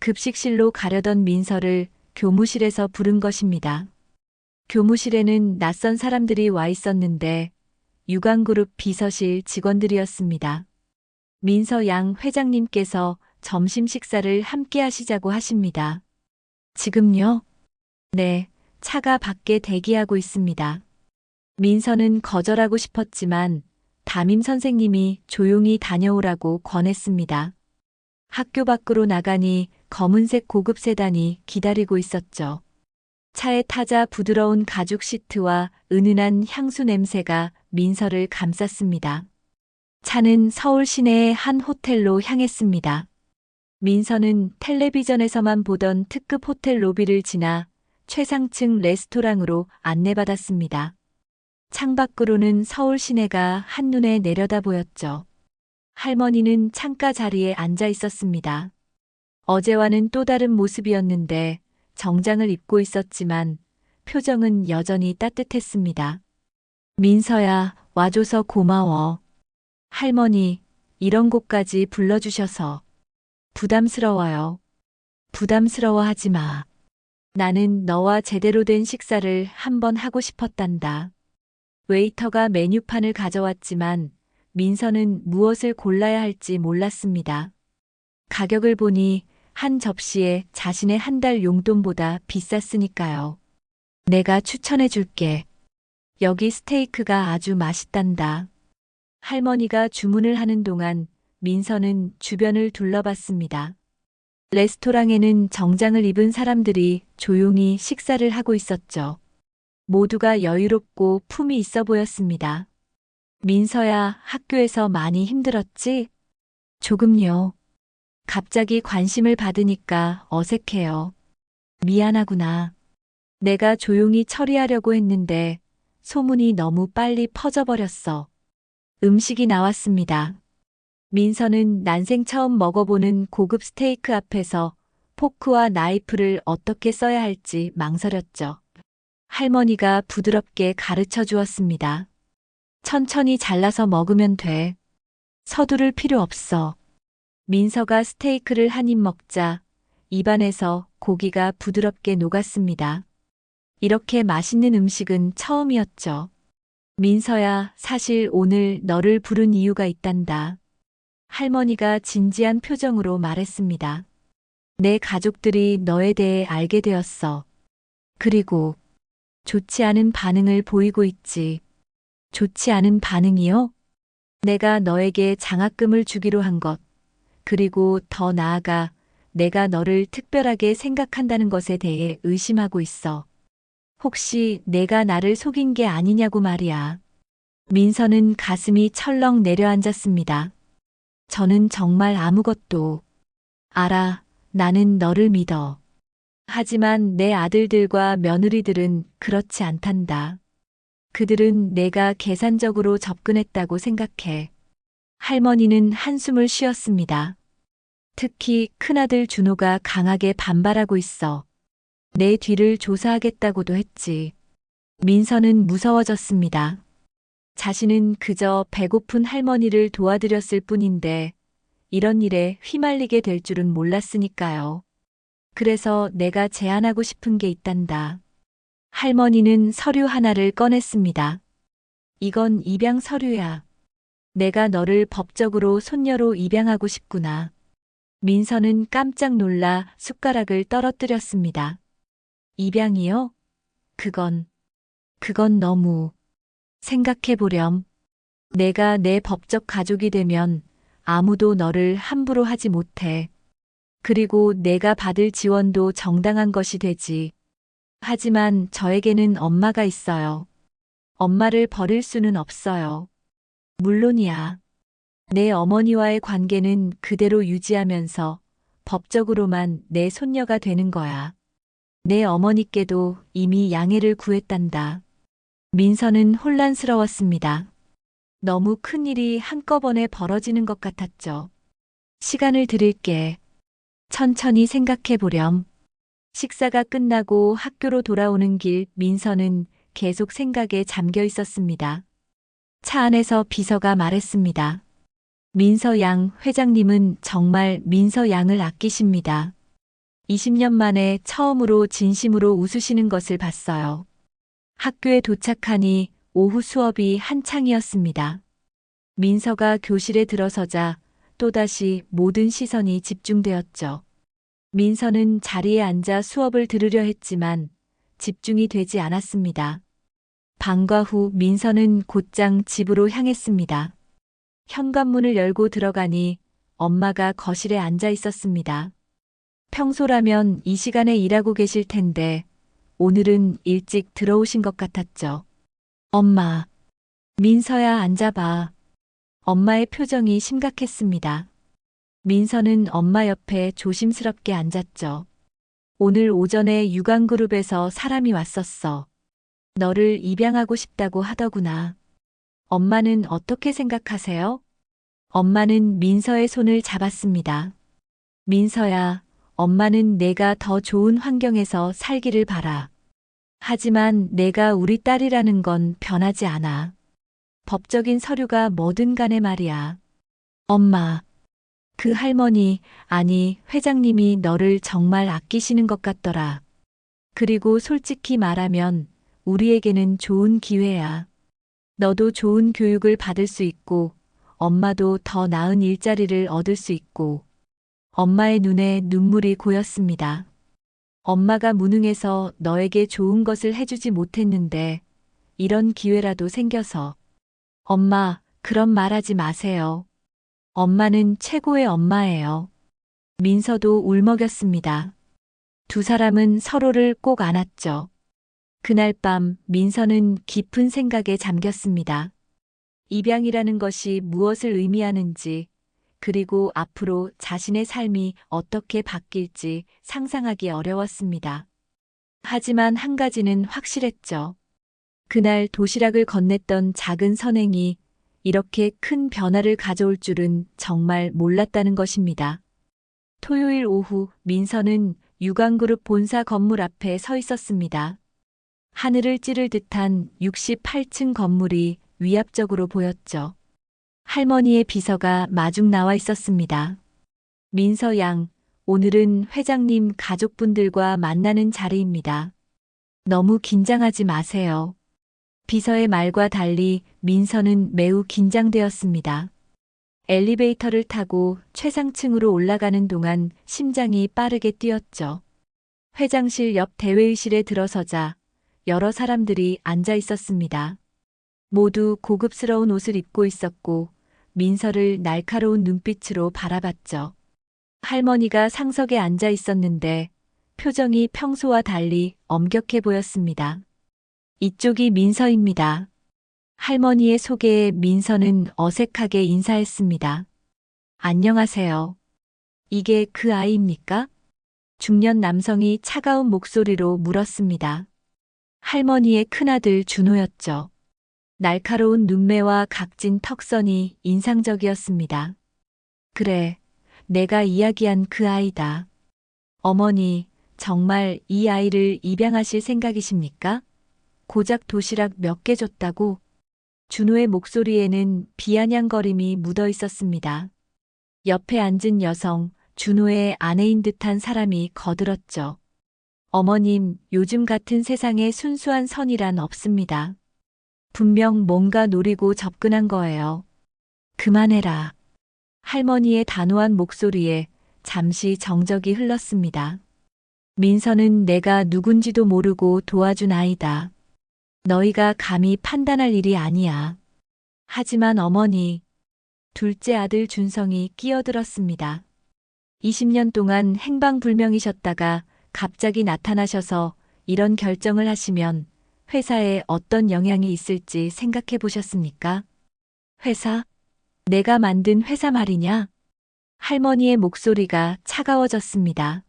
급식실로 가려던 민서를 교무실에서 부른 것입니다. 교무실에는 낯선 사람들이 와 있었는데 유관그룹 비서실 직원들이었습니다. 민서 양 회장님께서 점심 식사를 함께 하시자고 하십니다. 지금요? 네, 차가 밖에 대기하고 있습니다. 민서는 거절하고 싶었지만 담임 선생님이 조용히 다녀오라고 권했습니다. 학교 밖으로 나가니 검은색 고급 세단이 기다리고 있었죠. 차에 타자 부드러운 가죽 시트와 은은한 향수 냄새가 민서를 감쌌습니다. 차는 서울 시내의 한 호텔로 향했습니다. 민서는 텔레비전에서만 보던 특급 호텔 로비를 지나 최상층 레스토랑으로 안내받았습니다. 창밖으로는 서울 시내가 한눈에 내려다 보였죠. 할머니는 창가 자리에 앉아 있었습니다. 어제와는 또 다른 모습이었는데 정장을 입고 있었지만 표정은 여전히 따뜻했습니다. 민서야, 와줘서 고마워. 할머니, 이런 곳까지 불러주셔서. 부담스러워요. 부담스러워하지 마. 나는 너와 제대로 된 식사를 한번 하고 싶었단다. 웨이터가 메뉴판을 가져왔지만 민서는 무엇을 골라야 할지 몰랐습니다. 가격을 보니 한 접시에 자신의 한 달 용돈보다 비쌌으니까요. 내가 추천해 줄게. 여기 스테이크가 아주 맛있단다. 할머니가 주문을 하는 동안 민서는 주변을 둘러봤습니다. 레스토랑에는 정장을 입은 사람들이 조용히 식사를 하고 있었죠. 모두가 여유롭고 품이 있어 보였습니다. 민서야, 학교에서 많이 힘들었지? 조금요. 갑자기 관심을 받으니까 어색해요. 미안하구나. 내가 조용히 처리하려고 했는데 소문이 너무 빨리 퍼져버렸어. 음식이 나왔습니다. 민서는 난생 처음 먹어보는 고급 스테이크 앞에서 포크와 나이프를 어떻게 써야 할지 망설였죠. 할머니가 부드럽게 가르쳐 주었습니다. 천천히 잘라서 먹으면 돼. 서두를 필요 없어. 민서가 스테이크를 한 입 먹자 입안에서 고기가 부드럽게 녹았습니다. 이렇게 맛있는 음식은 처음이었죠. 민서야, 사실 오늘 너를 부른 이유가 있단다. 할머니가 진지한 표정으로 말했습니다. 내 가족들이 너에 대해 알게 되었어. 그리고 좋지 않은 반응을 보이고 있지. 좋지 않은 반응이요? 내가 너에게 장학금을 주기로 한 것, 그리고 더 나아가 내가 너를 특별하게 생각한다는 것에 대해 의심하고 있어. 혹시 내가 나를 속인 게 아니냐고 말이야. 민서는 가슴이 철렁 내려앉았습니다. 저는 정말 아무것도. 알아, 나는 너를 믿어. 하지만 내 아들들과 며느리들은 그렇지 않단다. 그들은 내가 계산적으로 접근했다고 생각해. 할머니는 한숨을 쉬었습니다. 특히 큰아들 준호가 강하게 반발하고 있어. 내 뒤를 조사하겠다고도 했지. 민서는 무서워졌습니다. 자신은 그저 배고픈 할머니를 도와드렸을 뿐인데 이런 일에 휘말리게 될 줄은 몰랐으니까요. 그래서 내가 제안하고 싶은 게 있단다. 할머니는 서류 하나를 꺼냈습니다. 이건 입양 서류야. 내가 너를 법적으로 손녀로 입양하고 싶구나. 민서는 깜짝 놀라 숟가락을 떨어뜨렸습니다. 입양이요? 그건 너무. 생각해보렴. 내가 내 법적 가족이 되면 아무도 너를 함부로 하지 못해. 그리고 내가 받을 지원도 정당한 것이 되지. 하지만 저에게는 엄마가 있어요. 엄마를 버릴 수는 없어요. 물론이야. 내 어머니와의 관계는 그대로 유지하면서 법적으로만 내 손녀가 되는 거야. 내 어머니께도 이미 양해를 구했단다. 민서는 혼란스러웠습니다. 너무 큰 일이 한꺼번에 벌어지는 것 같았죠. 시간을 드릴게. 천천히 생각해 보렴. 식사가 끝나고 학교로 돌아오는 길 민서는 계속 생각에 잠겨 있었습니다. 차 안에서 비서가 말했습니다. 민서 양 회장님은 정말 민서 양을 아끼십니다. 20년 만에 처음으로 진심으로 웃으시는 것을 봤어요. 학교에 도착하니 오후 수업이 한창이었습니다. 민서가 교실에 들어서자 또다시 모든 시선이 집중되었죠. 민서는 자리에 앉아 수업을 들으려 했지만 집중이 되지 않았습니다. 방과 후 민서는 곧장 집으로 향했습니다. 현관문을 열고 들어가니 엄마가 거실에 앉아 있었습니다. 평소라면 이 시간에 일하고 계실 텐데 오늘은 일찍 들어오신 것 같았죠. 엄마. 민서야, 앉아봐. 엄마의 표정이 심각했습니다. 민서는 엄마 옆에 조심스럽게 앉았죠. 오늘 오전에 유관그룹에서 사람이 왔었어. 너를 입양하고 싶다고 하더구나. 엄마는 어떻게 생각하세요? 엄마는 민서의 손을 잡았습니다. 민서야, 엄마는 내가 더 좋은 환경에서 살기를 바라. 하지만 내가 우리 딸이라는 건 변하지 않아. 법적인 서류가 뭐든 간에 말이야. 엄마, 그 할머니, 아니, 회장님이 너를 정말 아끼시는 것 같더라. 그리고 솔직히 말하면 우리에게는 좋은 기회야. 너도 좋은 교육을 받을 수 있고, 엄마도 더 나은 일자리를 얻을 수 있고. 엄마의 눈에 눈물이 고였습니다. 엄마가 무능해서 너에게 좋은 것을 해주지 못했는데, 이런 기회라도 생겨서. 엄마, 그런 말 하지 마세요. 엄마는 최고의 엄마예요. 민서도 울먹였습니다. 두 사람은 서로를 꼭 안았죠. 그날 밤 민서는 깊은 생각에 잠겼습니다. 입양이라는 것이 무엇을 의미하는지, 그리고 앞으로 자신의 삶이 어떻게 바뀔지 상상하기 어려웠습니다. 하지만 한 가지는 확실했죠. 그날 도시락을 건넸던 작은 선행이 이렇게 큰 변화를 가져올 줄은 정말 몰랐다는 것입니다. 토요일 오후 민서는 유관그룹 본사 건물 앞에 서 있었습니다. 하늘을 찌를 듯한 68층 건물이 위압적으로 보였죠. 할머니의 비서가 마중 나와 있었습니다. 민서 양, 오늘은 회장님 가족분들과 만나는 자리입니다. 너무 긴장하지 마세요. 비서의 말과 달리 민서는 매우 긴장되었습니다. 엘리베이터를 타고 최상층으로 올라가는 동안 심장이 빠르게 뛰었죠. 회장실 옆 대회의실에 들어서자 여러 사람들이 앉아 있었습니다. 모두 고급스러운 옷을 입고 있었고 민서를 날카로운 눈빛으로 바라봤죠. 할머니가 상석에 앉아 있었는데 표정이 평소와 달리 엄격해 보였습니다. 이쪽이 민서입니다. 할머니의 소개에 민서는 어색하게 인사했습니다. 안녕하세요. 이게 그 아이입니까? 중년 남성이 차가운 목소리로 물었습니다. 할머니의 큰아들 준호였죠. 날카로운 눈매와 각진 턱선이 인상적이었습니다. 그래, 내가 이야기한 그 아이다. 어머니, 정말 이 아이를 입양하실 생각이십니까? 고작 도시락 몇 개 줬다고? 준호의 목소리에는 비아냥거림이 묻어 있었습니다. 옆에 앉은 여성, 준호의 아내인 듯한 사람이 거들었죠. 어머님, 요즘 같은 세상에 순수한 선이란 없습니다. 분명 뭔가 노리고 접근한 거예요. 그만해라. 할머니의 단호한 목소리에 잠시 정적이 흘렀습니다. 민서는 내가 누군지도 모르고 도와준 아이다. 너희가 감히 판단할 일이 아니야. 하지만 어머니, 둘째 아들 준성이 끼어들었습니다. 20년 동안 행방불명이셨다가 갑자기 나타나셔서 이런 결정을 하시면 회사에 어떤 영향이 있을지 생각해 보셨습니까? 회사? 내가 만든 회사 말이냐? 할머니의 목소리가 차가워졌습니다.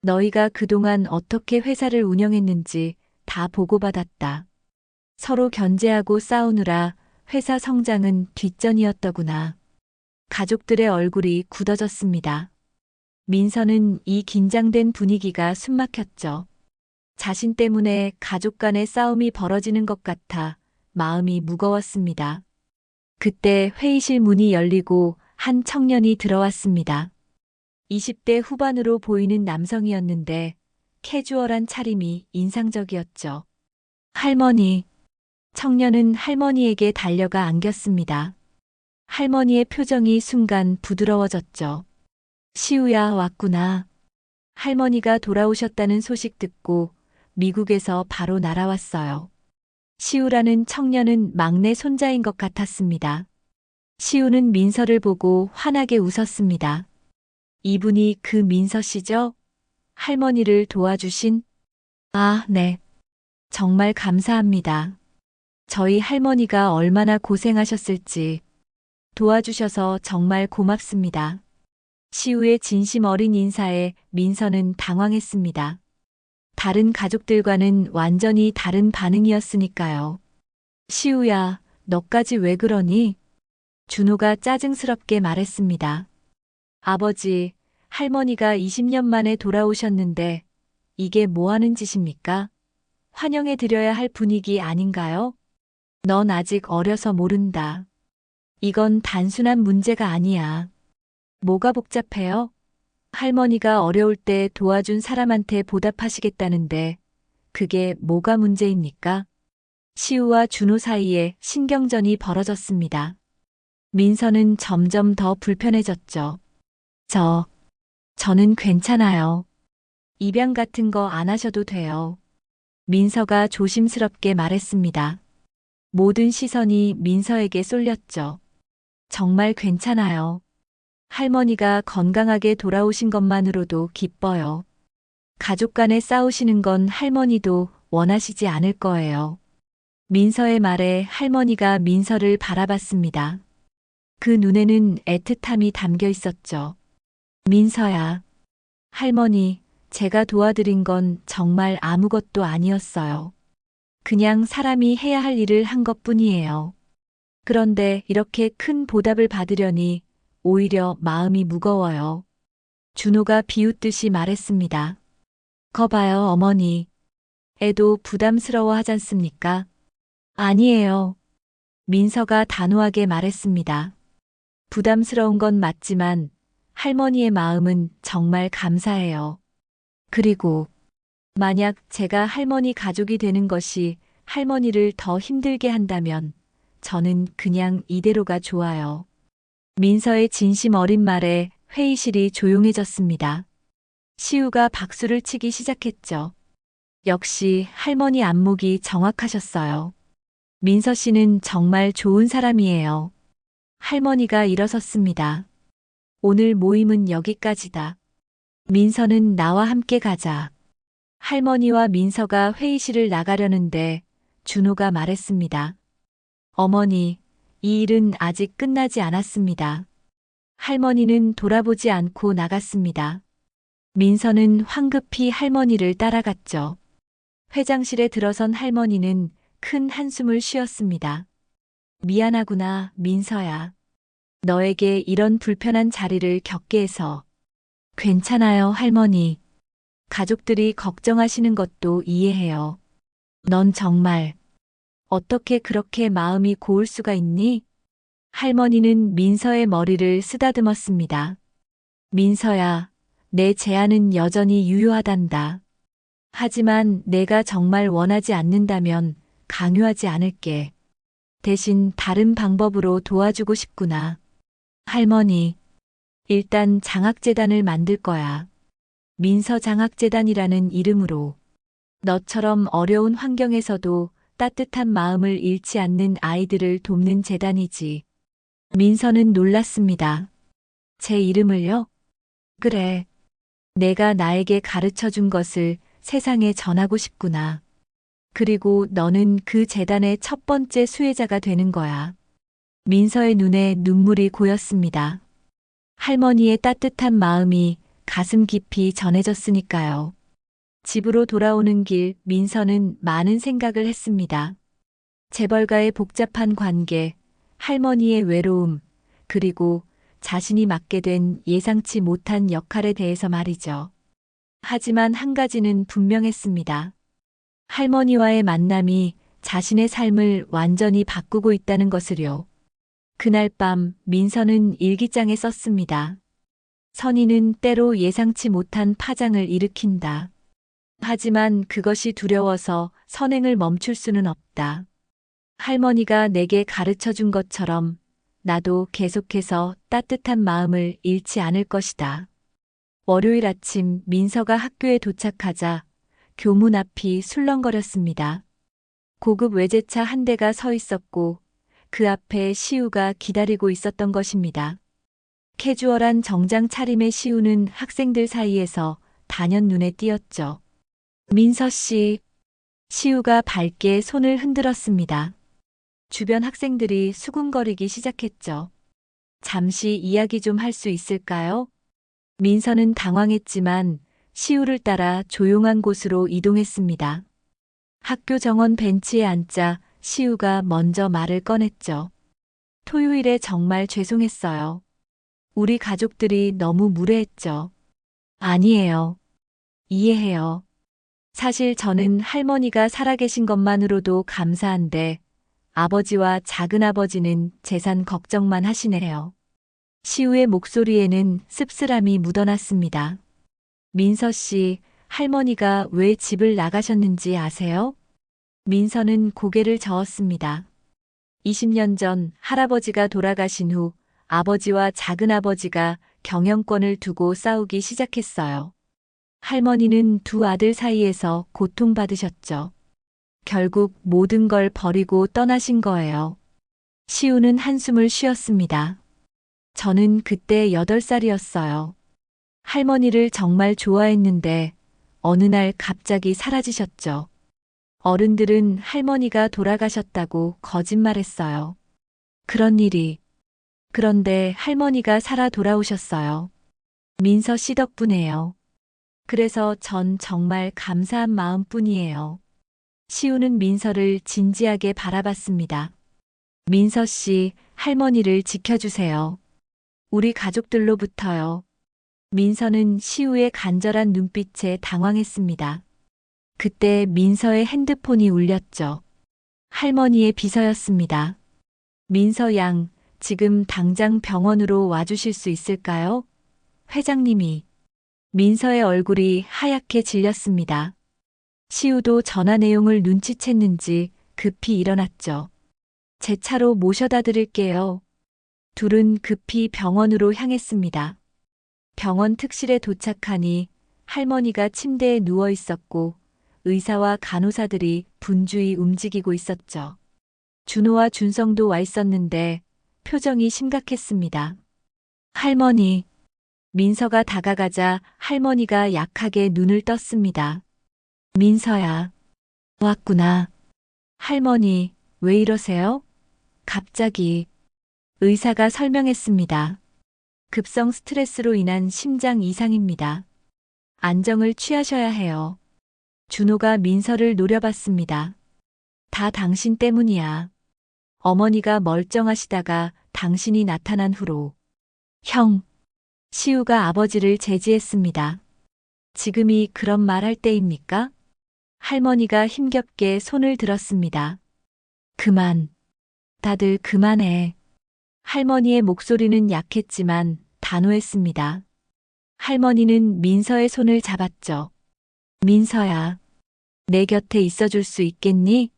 너희가 그동안 어떻게 회사를 운영했는지 다 보고받았다. 서로 견제하고 싸우느라 회사 성장은 뒷전이었더구나. 가족들의 얼굴이 굳어졌습니다. 민서는 이 긴장된 분위기가 숨막혔죠. 자신 때문에 가족 간의 싸움이 벌어지는 것 같아 마음이 무거웠습니다. 그때 회의실 문이 열리고 한 청년이 들어왔습니다. 20대 후반으로 보이는 남성이었는데 캐주얼한 차림이 인상적이었죠. 할머니. 청년은 할머니에게 달려가 안겼습니다. 할머니의 표정이 순간 부드러워졌죠. 시우야, 왔구나. 할머니가 돌아오셨다는 소식 듣고 미국에서 바로 날아왔어요. 시우라는 청년은 막내 손자인 것 같았습니다. 시우는 민서를 보고 환하게 웃었습니다. 이분이 그 민서 씨죠? 할머니를 도와주신? 아, 네. 정말 감사합니다. 저희 할머니가 얼마나 고생하셨을지 도와주셔서 정말 고맙습니다. 시우의 진심 어린 인사에 민서는 당황했습니다. 다른 가족들과는 완전히 다른 반응이었으니까요. 시우야, 너까지 왜 그러니? 준호가 짜증스럽게 말했습니다. 아버지, 할머니가 20년 만에 돌아오셨는데 이게 뭐 하는 짓입니까? 환영해드려야 할 분위기 아닌가요? 넌 아직 어려서 모른다. 이건 단순한 문제가 아니야. 뭐가 복잡해요? 할머니가 어려울 때 도와준 사람한테 보답하시겠다는데 그게 뭐가 문제입니까? 시우와 준호 사이에 신경전이 벌어졌습니다. 민서는 점점 더 불편해졌죠. 저는 괜찮아요. 입양 같은 거 안 하셔도 돼요. 민서가 조심스럽게 말했습니다. 모든 시선이 민서에게 쏠렸죠. 정말 괜찮아요. 할머니가 건강하게 돌아오신 것만으로도 기뻐요. 가족 간에 싸우시는 건 할머니도 원하시지 않을 거예요. 민서의 말에 할머니가 민서를 바라봤습니다. 그 눈에는 애틋함이 담겨 있었죠. 민서야. 할머니, 제가 도와드린 건 정말 아무것도 아니었어요. 그냥 사람이 해야 할 일을 한 것뿐이에요. 그런데 이렇게 큰 보답을 받으려니 오히려 마음이 무거워요. 준호가 비웃듯이 말했습니다. 거봐요, 어머니. 애도 부담스러워 하지 않습니까? 아니에요. 민서가 단호하게 말했습니다. 부담스러운 건 맞지만 할머니의 마음은 정말 감사해요. 그리고 만약 제가 할머니 가족이 되는 것이 할머니를 더 힘들게 한다면 저는 그냥 이대로가 좋아요. 민서의 진심 어린 말에 회의실이 조용해졌습니다. 시우가 박수를 치기 시작했죠. 역시 할머니 안목이 정확하셨어요. 민서 씨는 정말 좋은 사람이에요. 할머니가 일어섰습니다. 오늘 모임은 여기까지다. 민서는 나와 함께 가자. 할머니와 민서가 회의실을 나가려는데 준호가 말했습니다. 어머니, 이 일은 아직 끝나지 않았습니다. 할머니는 돌아보지 않고 나갔습니다. 민서는 황급히 할머니를 따라갔죠. 회장실에 들어선 할머니는 큰 한숨을 쉬었습니다. 미안하구나, 민서야. 너에게 이런 불편한 자리를 겪게 해서. 괜찮아요, 할머니. 가족들이 걱정하시는 것도 이해해요. 넌 정말 어떻게 그렇게 마음이 고울 수가 있니? 할머니는 민서의 머리를 쓰다듬었습니다. 민서야, 내 제안은 여전히 유효하단다. 하지만 내가 정말 원하지 않는다면 강요하지 않을게. 대신 다른 방법으로 도와주고 싶구나. 할머니, 일단 장학재단을 만들 거야. 민서장학재단이라는 이름으로. 너처럼 어려운 환경에서도 따뜻한 마음을 잃지 않는 아이들을 돕는 재단이지. 민서는 놀랐습니다. 제 이름을요? 그래. 내가 나에게 가르쳐 준 것을 세상에 전하고 싶구나. 그리고 너는 그 재단의 첫 번째 수혜자가 되는 거야. 민서의 눈에 눈물이 고였습니다. 할머니의 따뜻한 마음이 가슴 깊이 전해졌으니까요. 집으로 돌아오는 길 민서는 많은 생각을 했습니다. 재벌과의 복잡한 관계, 할머니의 외로움, 그리고 자신이 맡게 된 예상치 못한 역할에 대해서 말이죠. 하지만 한 가지는 분명했습니다. 할머니와의 만남이 자신의 삶을 완전히 바꾸고 있다는 것을요. 그날 밤 민서는 일기장에 썼습니다. 선의는 때로 예상치 못한 파장을 일으킨다. 하지만 그것이 두려워서 선행을 멈출 수는 없다. 할머니가 내게 가르쳐 준 것처럼 나도 계속해서 따뜻한 마음을 잃지 않을 것이다. 월요일 아침 민서가 학교에 도착하자 교문 앞이 술렁거렸습니다. 고급 외제차 한 대가 서 있었고 그 앞에 시우가 기다리고 있었던 것입니다. 캐주얼한 정장 차림의 시우는 학생들 사이에서 단연 눈에 띄었죠. 민서 씨, 시우가 밝게 손을 흔들었습니다. 주변 학생들이 수군거리기 시작했죠. 잠시 이야기 좀 할 수 있을까요? 민서는 당황했지만 시우를 따라 조용한 곳으로 이동했습니다. 학교 정원 벤치에 앉자 시우가 먼저 말을 꺼냈죠. 토요일에 정말 죄송했어요. 우리 가족들이 너무 무례했죠. 아니에요. 이해해요. 사실 저는 할머니가 살아계신 것만으로도 감사한데 아버지와 작은아버지는 재산 걱정만 하시네요. 시우의 목소리에는 씁쓸함이 묻어났습니다. 민서 씨, 할머니가 왜 집을 나가셨는지 아세요? 민서는 고개를 저었습니다. 20년 전 할아버지가 돌아가신 후 아버지와 작은아버지가 경영권을 두고 싸우기 시작했어요. 할머니는 두 아들 사이에서 고통받으셨죠. 결국 모든 걸 버리고 떠나신 거예요. 시우는 한숨을 쉬었습니다. 저는 그때 8살이었어요. 할머니를 정말 좋아했는데 어느 날 갑자기 사라지셨죠. 어른들은 할머니가 돌아가셨다고 거짓말했어요. 그런 일이. 그런데 할머니가 살아 돌아오셨어요. 민서 씨 덕분에요. 그래서 전 정말 감사한 마음뿐이에요. 시우는 민서를 진지하게 바라봤습니다. 민서 씨, 할머니를 지켜주세요. 우리 가족들로부터요. 민서는 시우의 간절한 눈빛에 당황했습니다. 그때 민서의 핸드폰이 울렸죠. 할머니의 비서였습니다. 민서 양, 지금 당장 병원으로 와주실 수 있을까요? 회장님이. 민서의 얼굴이 하얗게 질렸습니다. 시우도 전화 내용을 눈치챘는지 급히 일어났죠. 제 차로 모셔다 드릴게요. 둘은 급히 병원으로 향했습니다. 병원 특실에 도착하니 할머니가 침대에 누워 있었고 의사와 간호사들이 분주히 움직이고 있었죠. 준호와 준성도 와 있었는데 표정이 심각했습니다. 할머니. 민서가 다가가자 할머니가 약하게 눈을 떴습니다. 민서야. 왔구나. 할머니, 왜 이러세요? 갑자기. 의사가 설명했습니다. 급성 스트레스로 인한 심장 이상입니다. 안정을 취하셔야 해요. 준호가 민서를 노려봤습니다. 다 당신 때문이야. 어머니가 멀쩡하시다가 당신이 나타난 후로. 형. 시우가 아버지를 제지했습니다. 지금이 그런 말 할 때입니까? 할머니가 힘겹게 손을 들었습니다. 그만. 다들 그만해. 할머니의 목소리는 약했지만 단호했습니다. 할머니는 민서의 손을 잡았죠. 민서야. 내 곁에 있어줄 수 있겠니?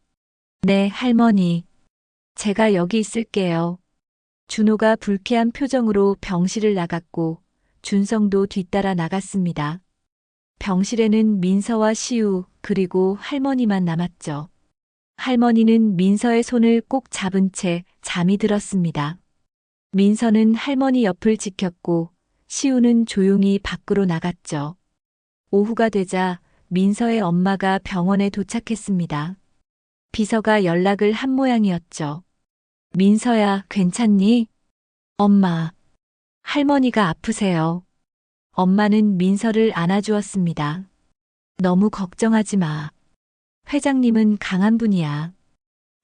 네, 할머니. 제가 여기 있을게요. 준호가 불쾌한 표정으로 병실을 나갔고 준성도 뒤따라 나갔습니다. 병실에는 민서와 시우 그리고 할머니만 남았죠. 할머니는 민서의 손을 꼭 잡은 채 잠이 들었습니다. 민서는 할머니 옆을 지켰고 시우는 조용히 밖으로 나갔죠. 오후가 되자 민서의 엄마가 병원에 도착했습니다. 비서가 연락을 한 모양이었죠. 민서야, 괜찮니? 엄마. 할머니가 아프세요. 엄마는 민서를 안아주었습니다. 너무 걱정하지 마. 회장님은 강한 분이야.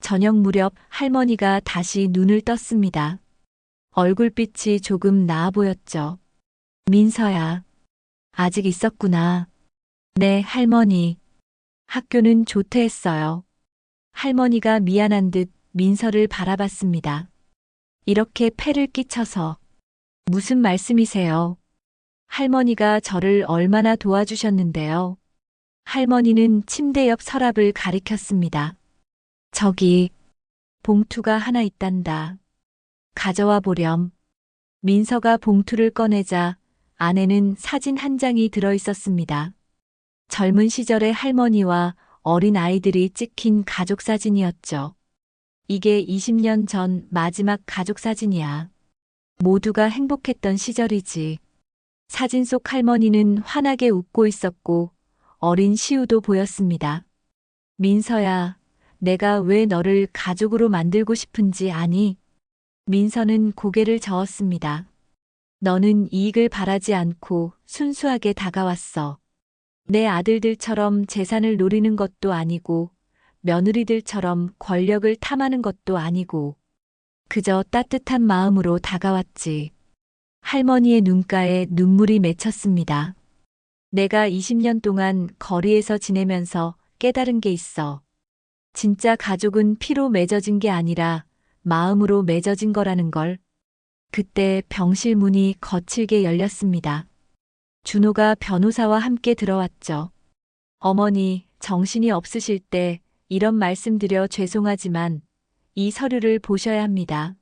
저녁 무렵 할머니가 다시 눈을 떴습니다. 얼굴빛이 조금 나아 보였죠. 민서야. 아직 있었구나. 네, 할머니. 학교는 조퇴했어요. 할머니가 미안한 듯 민서를 바라봤습니다. 이렇게 패를 끼쳐서. 무슨 말씀이세요? 할머니가 저를 얼마나 도와주셨는데요. 할머니는 침대 옆 서랍을 가리켰습니다. 저기, 봉투가 하나 있단다. 가져와 보렴. 민서가 봉투를 꺼내자 안에는 사진 한 장이 들어 있었습니다. 젊은 시절의 할머니와 어린 아이들이 찍힌 가족 사진이었죠. 이게 20년 전 마지막 가족 사진이야. 모두가 행복했던 시절이지. 사진 속 할머니는 환하게 웃고 있었고 어린 시우도 보였습니다. 민서야, 내가 왜 너를 가족으로 만들고 싶은지 아니? 민서는 고개를 저었습니다. 너는 이익을 바라지 않고 순수하게 다가왔어. 내 아들들처럼 재산을 노리는 것도 아니고 며느리들처럼 권력을 탐하는 것도 아니고 그저 따뜻한 마음으로 다가왔지. 할머니의 눈가에 눈물이 맺혔습니다. 내가 20년 동안 거리에서 지내면서 깨달은 게 있어. 진짜 가족은 피로 맺어진 게 아니라 마음으로 맺어진 거라는 걸. 그때 병실 문이 거칠게 열렸습니다. 준호가 변호사와 함께 들어왔죠. 어머니, 정신이 없으실 때 이런 말씀드려 죄송하지만 이 서류를 보셔야 합니다.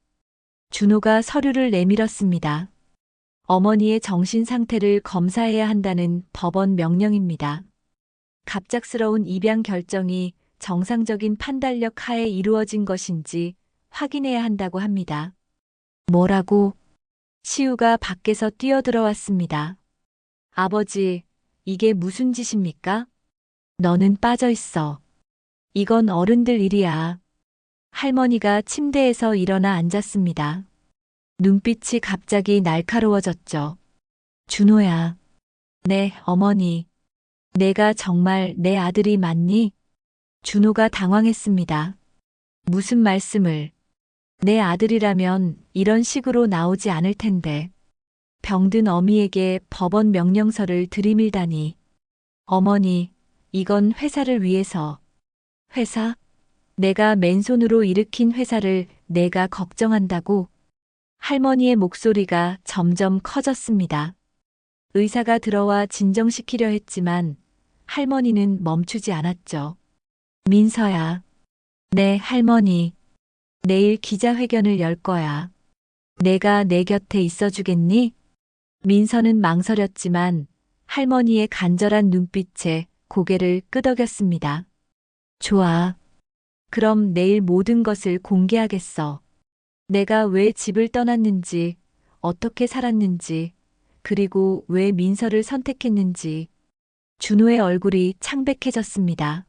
준호가 서류를 내밀었습니다. 어머니의 정신 상태를 검사해야 한다는 법원 명령입니다. 갑작스러운 입양 결정이 정상적인 판단력 하에 이루어진 것인지 확인해야 한다고 합니다. 뭐라고? 시우가 밖에서 뛰어들어왔습니다. 아버지, 이게 무슨 짓입니까? 너는 빠져 있어. 이건 어른들 일이야. 할머니가 침대에서 일어나 앉았습니다. 눈빛이 갑자기 날카로워졌죠. 준호야. 네, 어머니. 내가 정말 내 아들이 맞니? 준호가 당황했습니다. 무슨 말씀을? 내 아들이라면 이런 식으로 나오지 않을 텐데. 병든 어미에게 법원 명령서를 들이밀다니. 어머니, 이건 회사를 위해서. 회사? 내가 맨손으로 일으킨 회사를 내가 걱정한다고? 할머니의 목소리가 점점 커졌습니다. 의사가 들어와 진정시키려 했지만 할머니는 멈추지 않았죠. 민서야. 네, 할머니. 내일 기자회견을 열 거야. 내가 내 곁에 있어주겠니? 민서는 망설였지만 할머니의 간절한 눈빛에 고개를 끄덕였습니다. 좋아. 그럼 내일 모든 것을 공개하겠어. 내가 왜 집을 떠났는지, 어떻게 살았는지, 그리고 왜 민서를 선택했는지. 준호의 얼굴이 창백해졌습니다.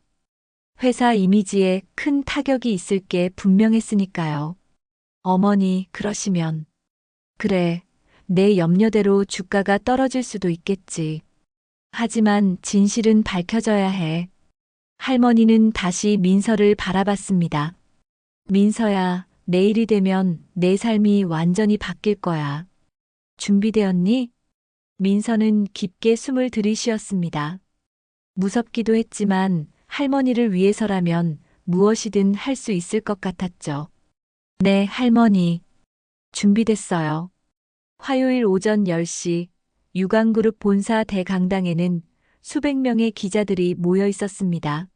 회사 이미지에 큰 타격이 있을 게 분명했으니까요. 어머니, 그러시면. 그래, 내 염려대로 주가가 떨어질 수도 있겠지. 하지만 진실은 밝혀져야 해. 할머니는 다시 민서를 바라봤습니다. 민서야, 내일이 되면 내 삶이 완전히 바뀔 거야. 준비되었니? 민서는 깊게 숨을 들이쉬었습니다. 무섭기도 했지만 할머니를 위해서라면 무엇이든 할 수 있을 것 같았죠. 네, 할머니. 준비됐어요. 화요일 오전 10시 유광그룹 본사 대강당에는 수백 명의 기자들이 모여 있었습니다.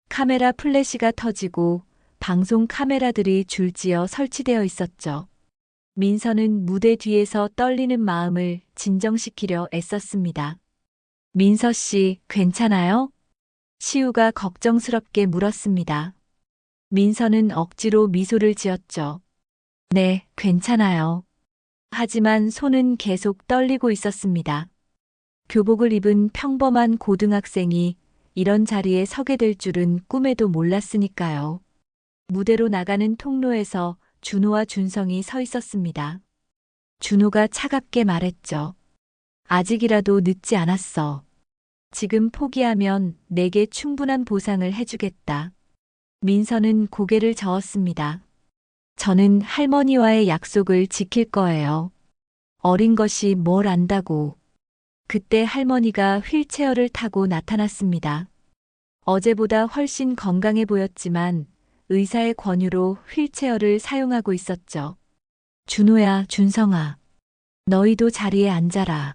카메라 플래시가 터지고 방송 카메라들이 줄지어 설치되어 있었죠. 민서는 무대 뒤에서 떨리는 마음을 진정시키려 애썼습니다. 민서 씨, 괜찮아요? 시우가 걱정스럽게 물었습니다. 민서는 억지로 미소를 지었죠. 네, 괜찮아요. 하지만 손은 계속 떨리고 있었습니다. 교복을 입은 평범한 고등학생이 이런 자리에 서게 될 줄은 꿈에도 몰랐으니까요. 무대로 나가는 통로에서 준호와 준성이 서 있었습니다. 준호가 차갑게 말했죠. 아직이라도 늦지 않았어. 지금 포기하면 내게 충분한 보상을 해주겠다. 민서는 고개를 저었습니다. 저는 할머니와의 약속을 지킬 거예요. 어린 것이 뭘 안다고. 그때 할머니가 휠체어를 타고 나타났습니다. 어제보다 훨씬 건강해 보였지만 의사의 권유로 휠체어를 사용하고 있었죠. 준호야, 준성아. 너희도 자리에 앉아라.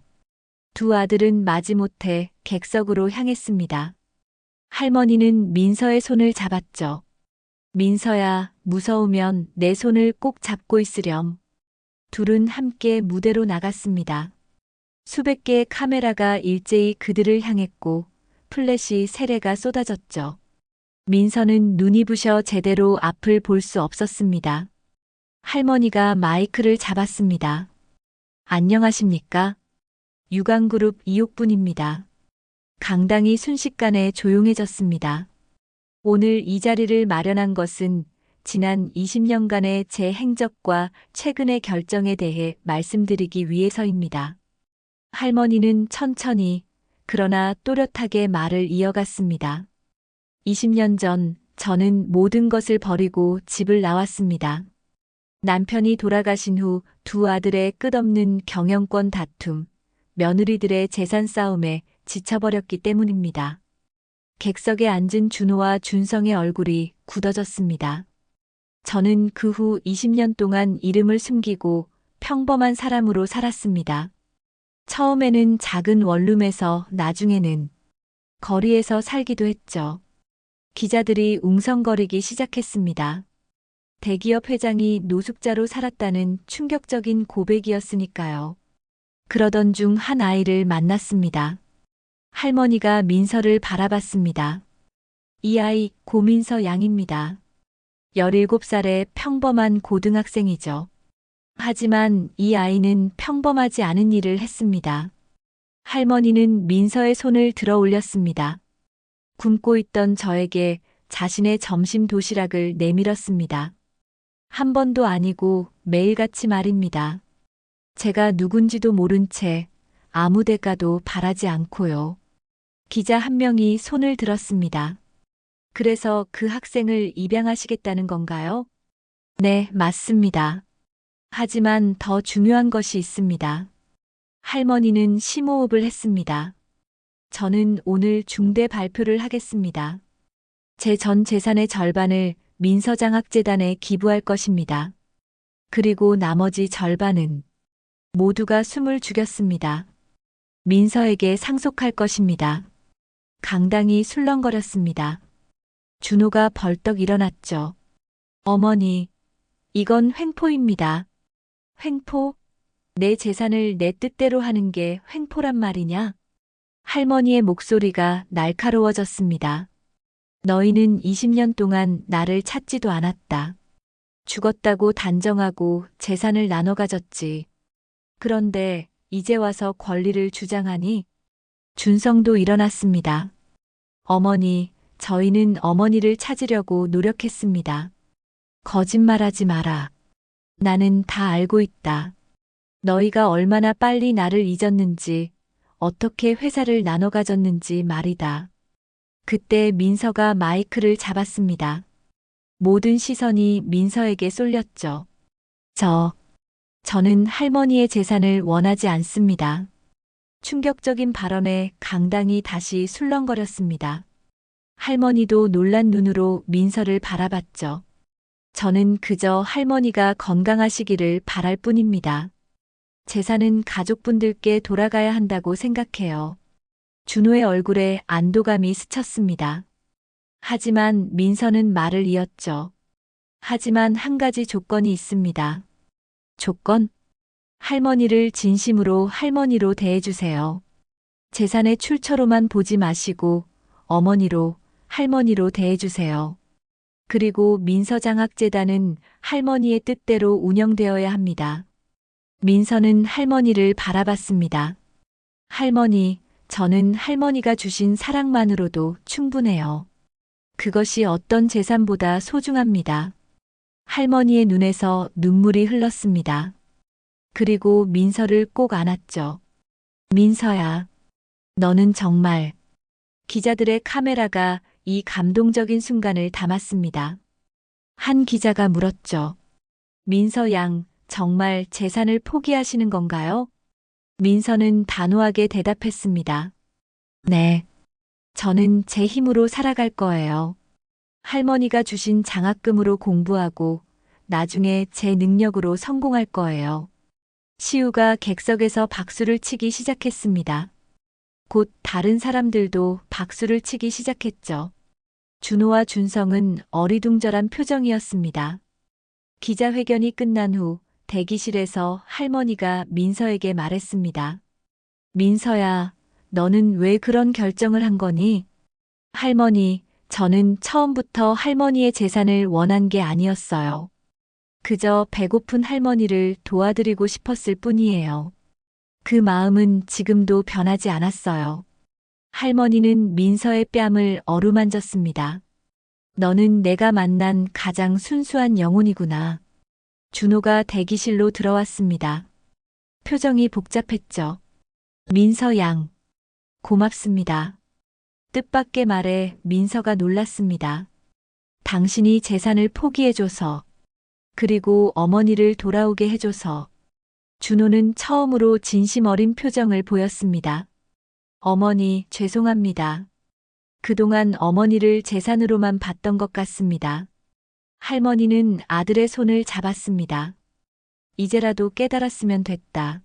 두 아들은 마지못해 객석으로 향했습니다. 할머니는 민서의 손을 잡았죠. 민서야, 무서우면 내 손을 꼭 잡고 있으렴. 둘은 함께 무대로 나갔습니다. 수백 개의 카메라가 일제히 그들을 향했고 플래시 세례가 쏟아졌죠. 민서는 눈이 부셔 제대로 앞을 볼 수 없었습니다. 할머니가 마이크를 잡았습니다. 안녕하십니까? 유광그룹 이옥분입니다. 강당이 순식간에 조용해졌습니다. 오늘 이 자리를 마련한 것은 지난 20년간의 제 행적과 최근의 결정에 대해 말씀드리기 위해서입니다. 할머니는 천천히 그러나 또렷하게 말을 이어갔습니다. 20년 전 저는 모든 것을 버리고 집을 나왔습니다. 남편이 돌아가신 후 두 아들의 끝없는 경영권 다툼, 며느리들의 재산 싸움에 지쳐버렸기 때문입니다. 객석에 앉은 준호와 준성의 얼굴이 굳어졌습니다. 저는 그 후 20년 동안 이름을 숨기고 평범한 사람으로 살았습니다. 처음에는 작은 원룸에서 나중에는 거리에서 살기도 했죠. 기자들이 웅성거리기 시작했습니다. 대기업 회장이 노숙자로 살았다는 충격적인 고백이었으니까요. 그러던 중 한 아이를 만났습니다. 할머니가 민서를 바라봤습니다. 이 아이 고민서 양입니다. 17살의 평범한 고등학생이죠. 하지만 이 아이는 평범하지 않은 일을 했습니다. 할머니는 민서의 손을 들어 올렸습니다. 굶고 있던 저에게 자신의 점심 도시락을 내밀었습니다. 한 번도 아니고 매일같이 말입니다. 제가 누군지도 모른 채 아무 대가도 바라지 않고요. 기자 한 명이 손을 들었습니다. 그래서 그 학생을 입양하시겠다는 건가요? 네, 맞습니다. 하지만 더 중요한 것이 있습니다. 할머니는 심호흡을 했습니다. 저는 오늘 중대 발표를 하겠습니다. 제 전 재산의 절반을 민서장학재단에 기부할 것입니다. 그리고 나머지 절반은 모두가 숨을 죽였습니다. 민서에게 상속할 것입니다. 강당이 술렁거렸습니다. 준호가 벌떡 일어났죠. 어머니, 이건 횡포입니다. 횡포? 내 재산을 내 뜻대로 하는 게 횡포란 말이냐? 할머니의 목소리가 날카로워졌습니다. 너희는 20년 동안 나를 찾지도 않았다. 죽었다고 단정하고 재산을 나눠 가졌지. 그런데 이제 와서 권리를 주장하니? 준성도 일어났습니다. 어머니, 저희는 어머니를 찾으려고 노력했습니다. 거짓말하지 마라. 나는 다 알고 있다. 너희가 얼마나 빨리 나를 잊었는지, 어떻게 회사를 나눠 가졌는지 말이다. 그때 민서가 마이크를 잡았습니다. 모든 시선이 민서에게 쏠렸죠. 저는 할머니의 재산을 원하지 않습니다. 충격적인 발언에 강당이 다시 술렁거렸습니다. 할머니도 놀란 눈으로 민서를 바라봤죠. 저는 그저 할머니가 건강하시기를 바랄 뿐입니다. 재산은 가족분들께 돌아가야 한다고 생각해요. 준호의 얼굴에 안도감이 스쳤습니다. 하지만 민서는 말을 이었죠. 하지만 한 가지 조건이 있습니다. 조건? 할머니를 진심으로 할머니로 대해주세요. 재산의 출처로만 보지 마시고 어머니로, 할머니로 대해주세요. 그리고 민서장학재단은 할머니의 뜻대로 운영되어야 합니다. 민서는 할머니를 바라봤습니다. 할머니, 저는 할머니가 주신 사랑만으로도 충분해요. 그것이 어떤 재산보다 소중합니다. 할머니의 눈에서 눈물이 흘렀습니다. 그리고 민서를 꼭 안았죠. 민서야, 너는 정말. 기자들의 카메라가 이 감동적인 순간을 담았습니다. 한 기자가 물었죠. 민서 양, 정말 재산을 포기하시는 건가요? 민서는 단호하게 대답했습니다. 네. 저는 제 힘으로 살아갈 거예요. 할머니가 주신 장학금으로 공부하고 나중에 제 능력으로 성공할 거예요. 시우가 객석에서 박수를 치기 시작했습니다. 곧 다른 사람들도 박수를 치기 시작했죠. 준호와 준성은 어리둥절한 표정이었습니다. 기자회견이 끝난 후 대기실에서 할머니가 민서에게 말했습니다. 민서야, 너는 왜 그런 결정을 한 거니? 할머니, 저는 처음부터 할머니의 재산을 원한 게 아니었어요. 그저 배고픈 할머니를 도와드리고 싶었을 뿐이에요. 그 마음은 지금도 변하지 않았어요. 할머니는 민서의 뺨을 어루만졌습니다. 너는 내가 만난 가장 순수한 영혼이구나. 준호가 대기실로 들어왔습니다. 표정이 복잡했죠. 민서 양. 고맙습니다. 뜻밖의 말에 민서가 놀랐습니다. 당신이 재산을 포기해줘서, 그리고 어머니를 돌아오게 해줘서. 준호는 처음으로 진심 어린 표정을 보였습니다. 어머니, 죄송합니다. 그동안 어머니를 재산으로만 봤던 것 같습니다. 할머니는 아들의 손을 잡았습니다. 이제라도 깨달았으면 됐다.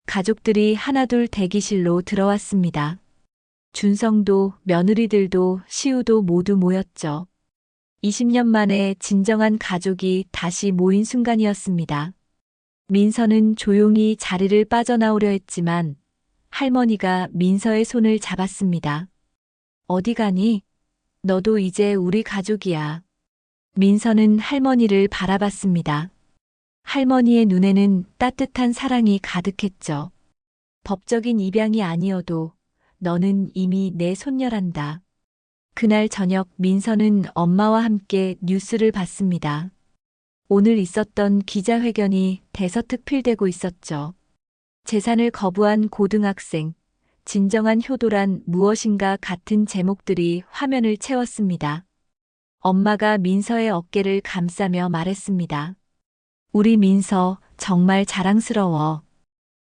가족들이 하나둘 대기실로 들어왔습니다. 준성도, 며느리들도, 시우도 모두 모였죠. 20년 만에 진정한 가족이 다시 모인 순간이었습니다. 민서는 조용히 자리를 빠져나오려 했지만 할머니가 민서의 손을 잡았습니다. 어디 가니? 너도 이제 우리 가족이야. 민서는 할머니를 바라봤습니다. 할머니의 눈에는 따뜻한 사랑이 가득했죠. 법적인 입양이 아니어도 너는 이미 내 손녀란다. 그날 저녁 민서는 엄마와 함께 뉴스를 봤습니다. 오늘 있었던 기자회견이 대서특필되고 있었죠. 재산을 거부한 고등학생, 진정한 효도란 무엇인가 같은 제목들이 화면을 채웠습니다. 엄마가 민서의 어깨를 감싸며 말했습니다. 우리 민서 정말 자랑스러워.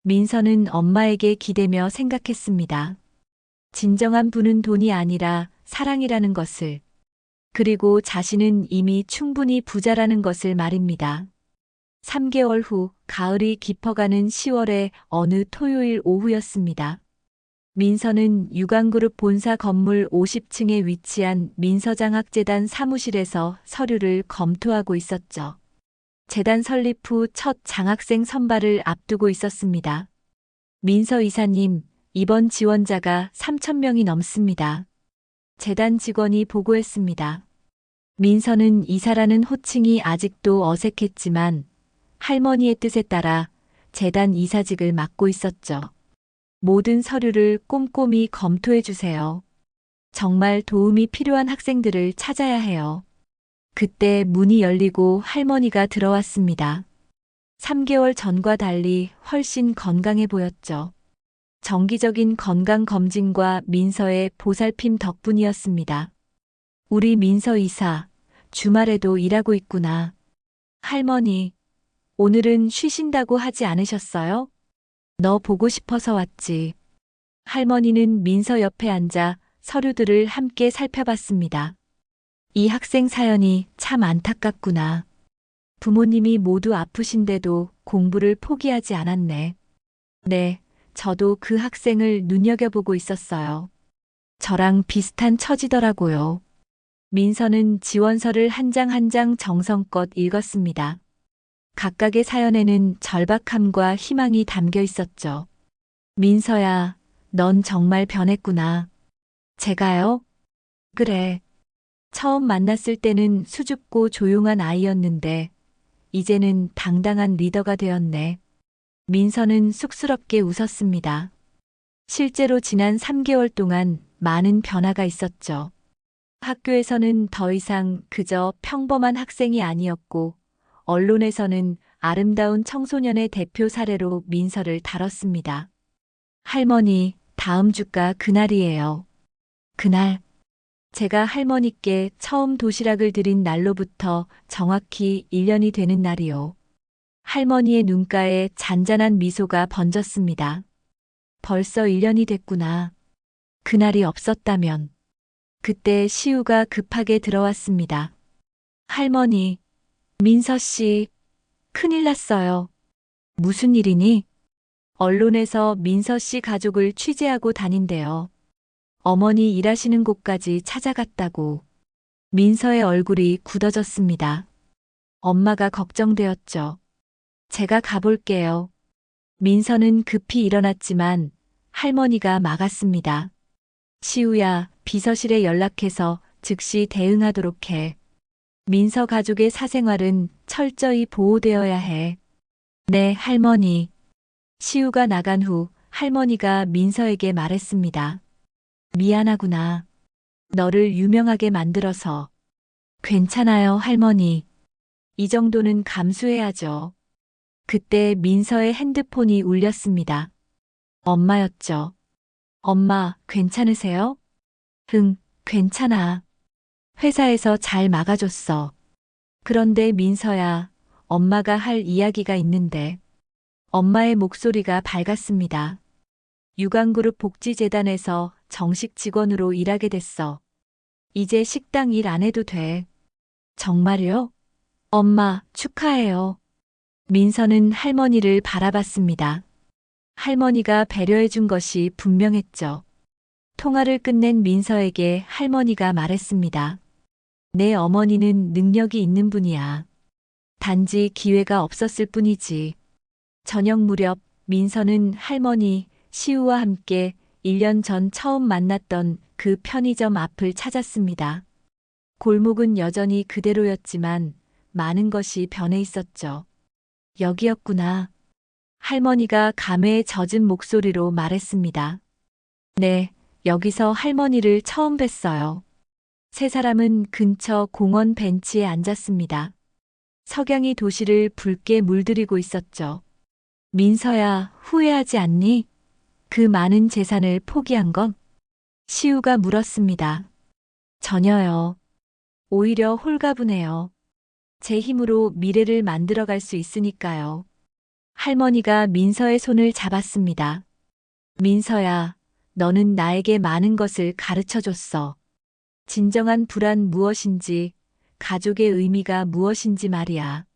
민서는 엄마에게 기대며 생각했습니다. 진정한 부는 돈이 아니라 사랑이라는 것을, 그리고 자신은 이미 충분히 부자라는 것을 말입니다. 3개월 후 가을이 깊어가는 10월의 어느 토요일 오후였습니다. 민서는 유광그룹 본사 건물 50층에 위치한 민서장학재단 사무실에서 서류를 검토하고 있었죠. 재단 설립 후 첫 장학생 선발을 앞두고 있었습니다. 민서 이사님, 이번 지원자가 3,000명이 넘습니다. 재단 직원이 보고했습니다. 민서는 이사라는 호칭이 아직도 어색했지만 할머니의 뜻에 따라 재단 이사직을 맡고 있었죠. 모든 서류를 꼼꼼히 검토해 주세요. 정말 도움이 필요한 학생들을 찾아야 해요. 그때 문이 열리고 할머니가 들어왔습니다. 3개월 전과 달리 훨씬 건강해 보였죠. 정기적인 건강검진과 민서의 보살핌 덕분이었습니다. 우리 민서 이사, 주말에도 일하고 있구나. 할머니, 오늘은 쉬신다고 하지 않으셨어요? 너 보고 싶어서 왔지. 할머니는 민서 옆에 앉아 서류들을 함께 살펴봤습니다. 이 학생 사연이 참 안타깝구나. 부모님이 모두 아프신데도 공부를 포기하지 않았네. 네, 저도 그 학생을 눈여겨보고 있었어요. 저랑 비슷한 처지더라고요. 민서는 지원서를 한 장 한 장 정성껏 읽었습니다. 각각의 사연에는 절박함과 희망이 담겨 있었죠. 민서야, 넌 정말 변했구나. 제가요? 그래. 처음 만났을 때는 수줍고 조용한 아이였는데, 이제는 당당한 리더가 되었네. 민서는 쑥스럽게 웃었습니다. 실제로 지난 3개월 동안 많은 변화가 있었죠. 학교에서는 더 이상 그저 평범한 학생이 아니었고, 언론에서는 아름다운 청소년의 대표 사례로 민서를 다뤘습니다. 할머니, 다음 주가 그날이에요. 그날, 제가 할머니께 처음 도시락을 드린 날로부터 정확히 1년이 되는 날이요. 할머니의 눈가에 잔잔한 미소가 번졌습니다. 벌써 1년이 됐구나. 그날이 없었다면. 그때 시우가 급하게 들어왔습니다. 할머니, 민서 씨, 큰일 났어요. 무슨 일이니? 언론에서 민서 씨 가족을 취재하고 다닌대요. 어머니 일하시는 곳까지 찾아갔다고. 민서의 얼굴이 굳어졌습니다. 엄마가 걱정되었죠. 제가 가볼게요. 민서는 급히 일어났지만 할머니가 막았습니다. 시우야, 비서실에 연락해서 즉시 대응하도록 해. 민서 가족의 사생활은 철저히 보호되어야 해. 네, 할머니. 시우가 나간 후 할머니가 민서에게 말했습니다. 미안하구나. 너를 유명하게 만들어서. 괜찮아요, 할머니. 이 정도는 감수해야죠. 그때 민서의 핸드폰이 울렸습니다. 엄마였죠. 엄마, 괜찮으세요? 응, 괜찮아. 회사에서 잘 막아줬어. 그런데 민서야, 엄마가 할 이야기가 있는데. 엄마의 목소리가 밝았습니다. 유관그룹 복지재단에서 정식 직원으로 일하게 됐어. 이제 식당 일 안 해도 돼. 정말요? 엄마, 축하해요. 민서는 할머니를 바라봤습니다. 할머니가 배려해준 것이 분명했죠. 통화를 끝낸 민서에게 할머니가 말했습니다. 내 어머니는 능력이 있는 분이야. 단지 기회가 없었을 뿐이지. 저녁 무렵 민서는 할머니 시우와 함께 1년 전 처음 만났던 그 편의점 앞을 찾았습니다. 골목은 여전히 그대로였지만 많은 것이 변해 있었죠. 여기였구나. 할머니가 감회에 젖은 목소리로 말했습니다. 네, 여기서 할머니를 처음 뵀어요. 세 사람은 근처 공원 벤치에 앉았습니다. 석양이 도시를 붉게 물들이고 있었죠. 민서야, 후회하지 않니? 그 많은 재산을 포기한 건? 시우가 물었습니다. 전혀요. 오히려 홀가분해요. 제 힘으로 미래를 만들어갈 수 있으니까요. 할머니가 민서의 손을 잡았습니다. 민서야, 너는 나에게 많은 것을 가르쳐 줬어. 진정한 불안 무엇인지, 가족의 의미가 무엇인지 말이야.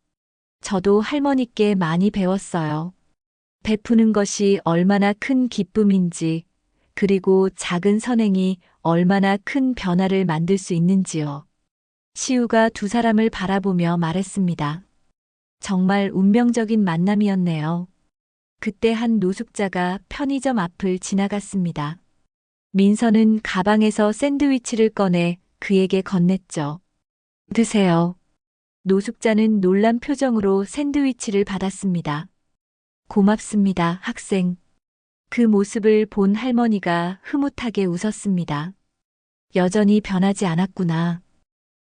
저도 할머니께 많이 배웠어요. 베푸는 것이 얼마나 큰 기쁨인지, 그리고 작은 선행이 얼마나 큰 변화를 만들 수 있는지요. 시우가 두 사람을 바라보며 말했습니다. 정말 운명적인 만남이었네요. 그때 한 노숙자가 편의점 앞을 지나갔습니다. 민서는 가방에서 샌드위치를 꺼내 그에게 건넸죠. 드세요. 노숙자는 놀란 표정으로 샌드위치를 받았습니다. 고맙습니다, 학생. 그 모습을 본 할머니가 흐뭇하게 웃었습니다. 여전히 변하지 않았구나.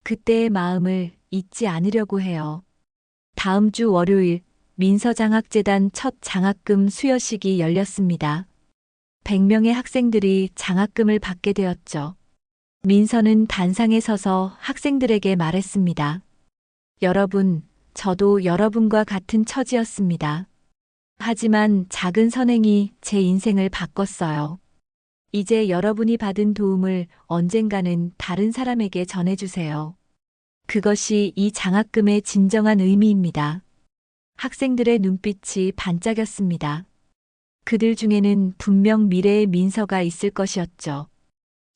그때의 마음을 잊지 않으려고 해요. 다음 주 월요일 민서장학재단 첫 장학금 수여식이 열렸습니다. 100명의 학생들이 장학금을 받게 되었죠. 민서는 단상에 서서 학생들에게 말했습니다. 여러분, 저도 여러분과 같은 처지였습니다. 하지만 작은 선행이 제 인생을 바꿨어요. 이제 여러분이 받은 도움을 언젠가는 다른 사람에게 전해주세요. 그것이 이 장학금의 진정한 의미입니다. 학생들의 눈빛이 반짝였습니다. 그들 중에는 분명 미래의 민서가 있을 것이었죠.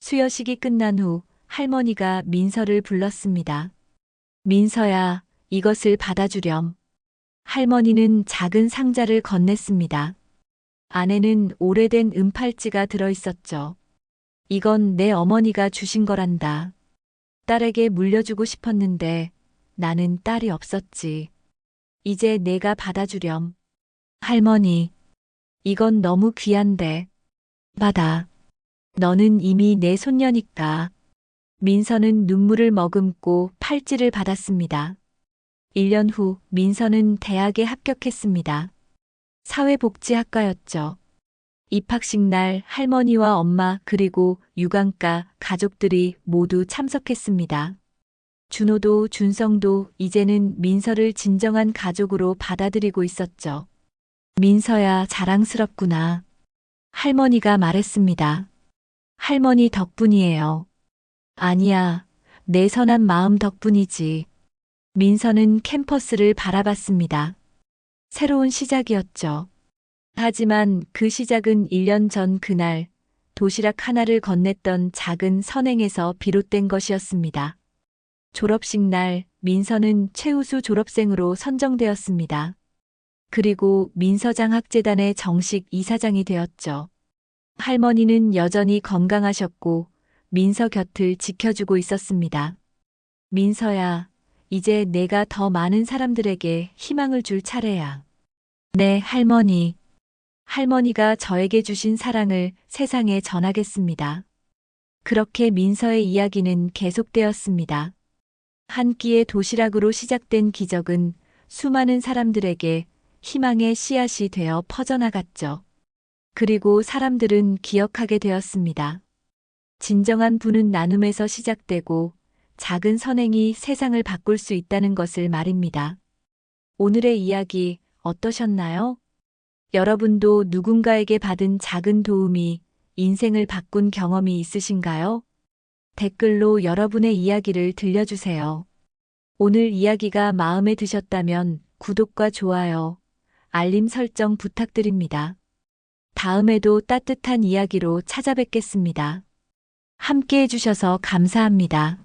수여식이 끝난 후 할머니가 민서를 불렀습니다. 민서야, 이것을 받아주렴. 할머니는 작은 상자를 건넸습니다. 안에는 오래된 은팔찌가 들어있었죠. 이건 내 어머니가 주신 거란다. 딸에게 물려주고 싶었는데 나는 딸이 없었지. 이제 내가 받아주렴. 할머니, 이건 너무 귀한데. 받아. 너는 이미 내 손녀니까. 민서는 눈물을 머금고 팔찌를 받았습니다. 1년 후 민서는 대학에 합격했습니다. 사회복지학과였죠. 입학식 날 할머니와 엄마 그리고 유관가 가족들이 모두 참석했습니다. 준호도 준성도 이제는 민서를 진정한 가족으로 받아들이고 있었죠. 민서야, 자랑스럽구나. 할머니가 말했습니다. 할머니 덕분이에요. 아니야, 내 선한 마음 덕분이지. 민서는 캠퍼스를 바라봤습니다. 새로운 시작이었죠. 하지만 그 시작은 1년 전 그날 도시락 하나를 건넸던 작은 선행에서 비롯된 것이었습니다. 졸업식 날 민서는 최우수 졸업생으로 선정되었습니다. 그리고 민서장학재단의 정식 이사장이 되었죠. 할머니는 여전히 건강하셨고 민서 곁을 지켜주고 있었습니다. 민서야, 이제 내가 더 많은 사람들에게 희망을 줄 차례야. 네, 할머니. 할머니가 저에게 주신 사랑을 세상에 전하겠습니다. 그렇게 민서의 이야기는 계속되었습니다. 한 끼의 도시락으로 시작된 기적은 수많은 사람들에게 희망의 씨앗이 되어 퍼져나갔죠. 그리고 사람들은 기억하게 되었습니다. 진정한 부는 나눔에서 시작되고 작은 선행이 세상을 바꿀 수 있다는 것을 말입니다. 오늘의 이야기 어떠셨나요? 여러분도 누군가에게 받은 작은 도움이 인생을 바꾼 경험이 있으신가요? 댓글로 여러분의 이야기를 들려주세요. 오늘 이야기가 마음에 드셨다면 구독과 좋아요, 알림 설정 부탁드립니다. 다음에도 따뜻한 이야기로 찾아뵙겠습니다. 함께 해주셔서 감사합니다.